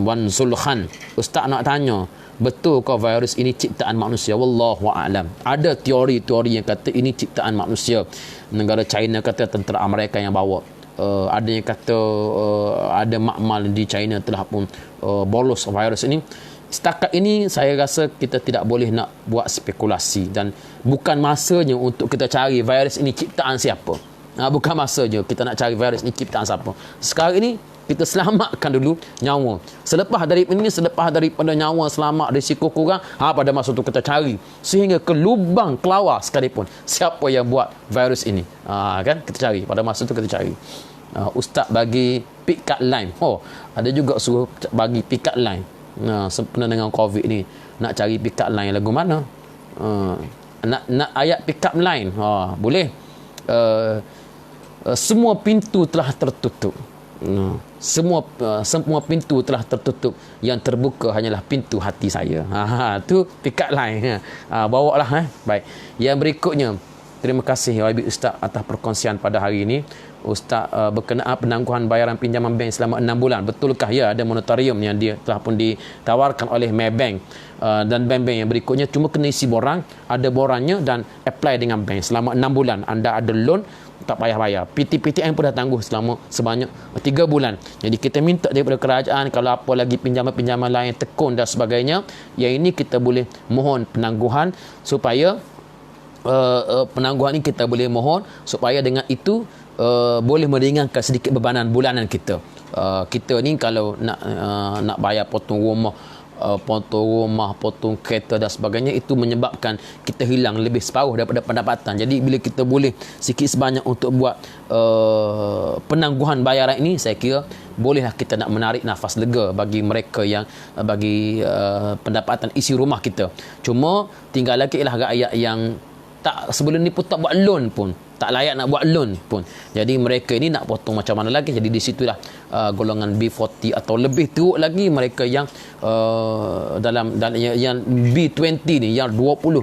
Wan Zulkhan, Ustaz nak tanya, betul ke virus ini ciptaan manusia? Wallahu a'lam. Ada teori-teori yang kata ini ciptaan manusia. Negara China kata tentera Amerika yang bawa. Ada yang kata ada makmal di China telah pun bolos virus ini. Setakat ini saya rasa kita tidak boleh nak buat spekulasi, dan bukan masanya untuk kita cari virus ini ciptaan siapa. Bukan masanya kita nak cari virus ini ciptaan siapa. Sekarang ini kita selamatkan dulu nyawa. Selepas daripada nyawa selamat, risiko kurang, pada masa tu kita cari sehingga ke lubang kelawar sekalipun siapa yang buat virus ini. Kan kita cari, pada masa tu kita cari. Ustaz bagi pick card line. Ada juga suruh bagi pick card line. Sempena dengan COVID ni, nak cari pick card line lagu mana? Nak ayat pick up line. Boleh. Semua pintu telah tertutup. Semua pintu telah tertutup. Yang terbuka hanyalah pintu hati saya. Tu pick up line. Bawalah. Baik. Yang berikutnya, terima kasih YB Ustaz atas perkongsian pada hari ini. Ustaz berkenaan penangguhan bayaran pinjaman bank selama 6 bulan. Betulkah ya ada moratorium yang dia telah pun ditawarkan oleh Maybank dan bank-bank yang berikutnya? Cuma kena isi borang, ada borangnya, dan apply dengan bank selama 6 bulan. Anda ada loan tak payah bayar. PTPTN pun dah tangguh selama sebanyak 3 bulan. Jadi kita minta daripada kerajaan, kalau apa lagi pinjaman-pinjaman lain tekun dan sebagainya, yang ini kita boleh mohon penangguhan supaya penangguhan ini kita boleh mohon supaya dengan itu boleh meringankan sedikit bebanan bulanan kita. Kita ni kalau nak bayar potong rumah, potong kereta dan sebagainya, itu menyebabkan kita hilang lebih separuh daripada pendapatan. Jadi bila kita boleh sikit sebanyak untuk buat penangguhan bayaran ini, saya kira bolehlah kita nak menarik nafas lega bagi mereka yang bagi pendapatan isi rumah kita. Cuma tinggal lagi ialah rakyat yang tak sebelum ni pun tak buat loan pun, tak layak nak buat loan pun. Jadi mereka ini nak potong macam mana lagi. Jadi di situlah golongan B40 atau lebih teruk lagi mereka yang dalam yang B20 ni, yang 20%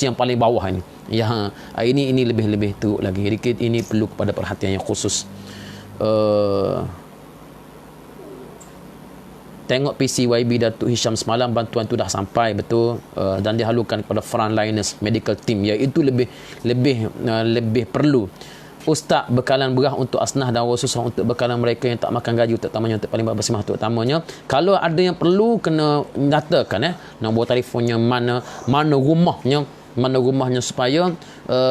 yang paling bawah ini. Yang ini lebih teruk lagi. Jadi ini perlu kepada perhatian yang khusus. Tengok PCYB Datuk Hisham semalam, bantuan tu dah sampai betul, dan dihalukan kepada frontliners medical team, iaitu lebih perlu. Ustaz, bekalan berah untuk asnah dan wasusah untuk bekalan mereka yang tak makan gaji, terutamanya untuk paling berbersih terutamanya. Kalau ada yang perlu kena nyatakan, nombor telefonnya, mana rumahnya, supaya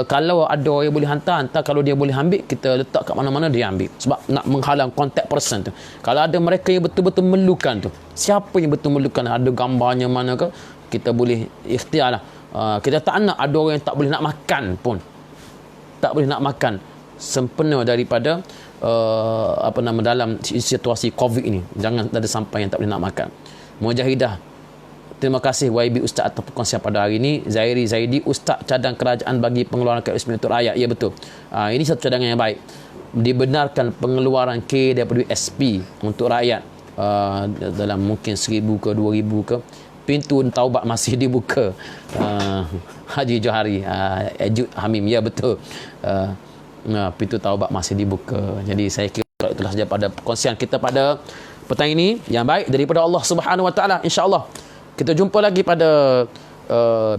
kalau ada yang boleh hantar, kalau dia boleh ambil, kita letak kat mana-mana dia ambil, sebab nak menghalang contact person tu. Kalau ada mereka yang betul-betul memerlukan tu, siapa yang betul memerlukan, ada gambarnya mana ke, kita boleh ikhtiar lah. Kita tak nak ada orang yang tak boleh nak makan pun, tak boleh nak makan sempena daripada dalam situasi COVID ini. Jangan ada sampai yang tak boleh nak makan. Mujahidah, terima kasih YB Ustaz atas perkongsian pada hari ini. Zaidi, Ustaz cadang kerajaan bagi pengeluaran KSP untuk rakyat. Ya, betul. Ini satu cadangan yang baik. Dibenarkan pengeluaran K daripada USP untuk rakyat, dalam mungkin 1,000 ke 2,000 ke. Pintu taubat masih dibuka. Haji Johari, Ejud Hamim, ya betul. Pintu taubat masih dibuka. Jadi saya kira itulah saja pada perkongsian kita pada petang ini yang baik daripada Allah Subhanahu Wa Taala. InsyaAllah kita jumpa lagi pada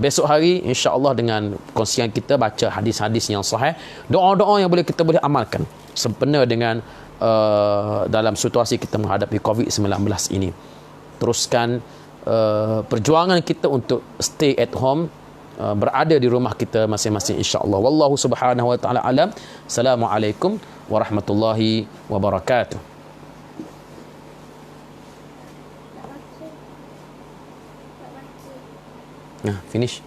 besok hari, insya-Allah, dengan kongsian kita baca hadis-hadis yang sahih, doa-doa yang kita boleh amalkan sempena dengan dalam situasi kita menghadapi COVID-19 ini. Teruskan perjuangan kita untuk stay at home, berada di rumah kita masing-masing, insya-Allah. Wallahu subhanahu wa ta'ala alam. Assalamualaikum warahmatullahi wabarakatuh. Finish.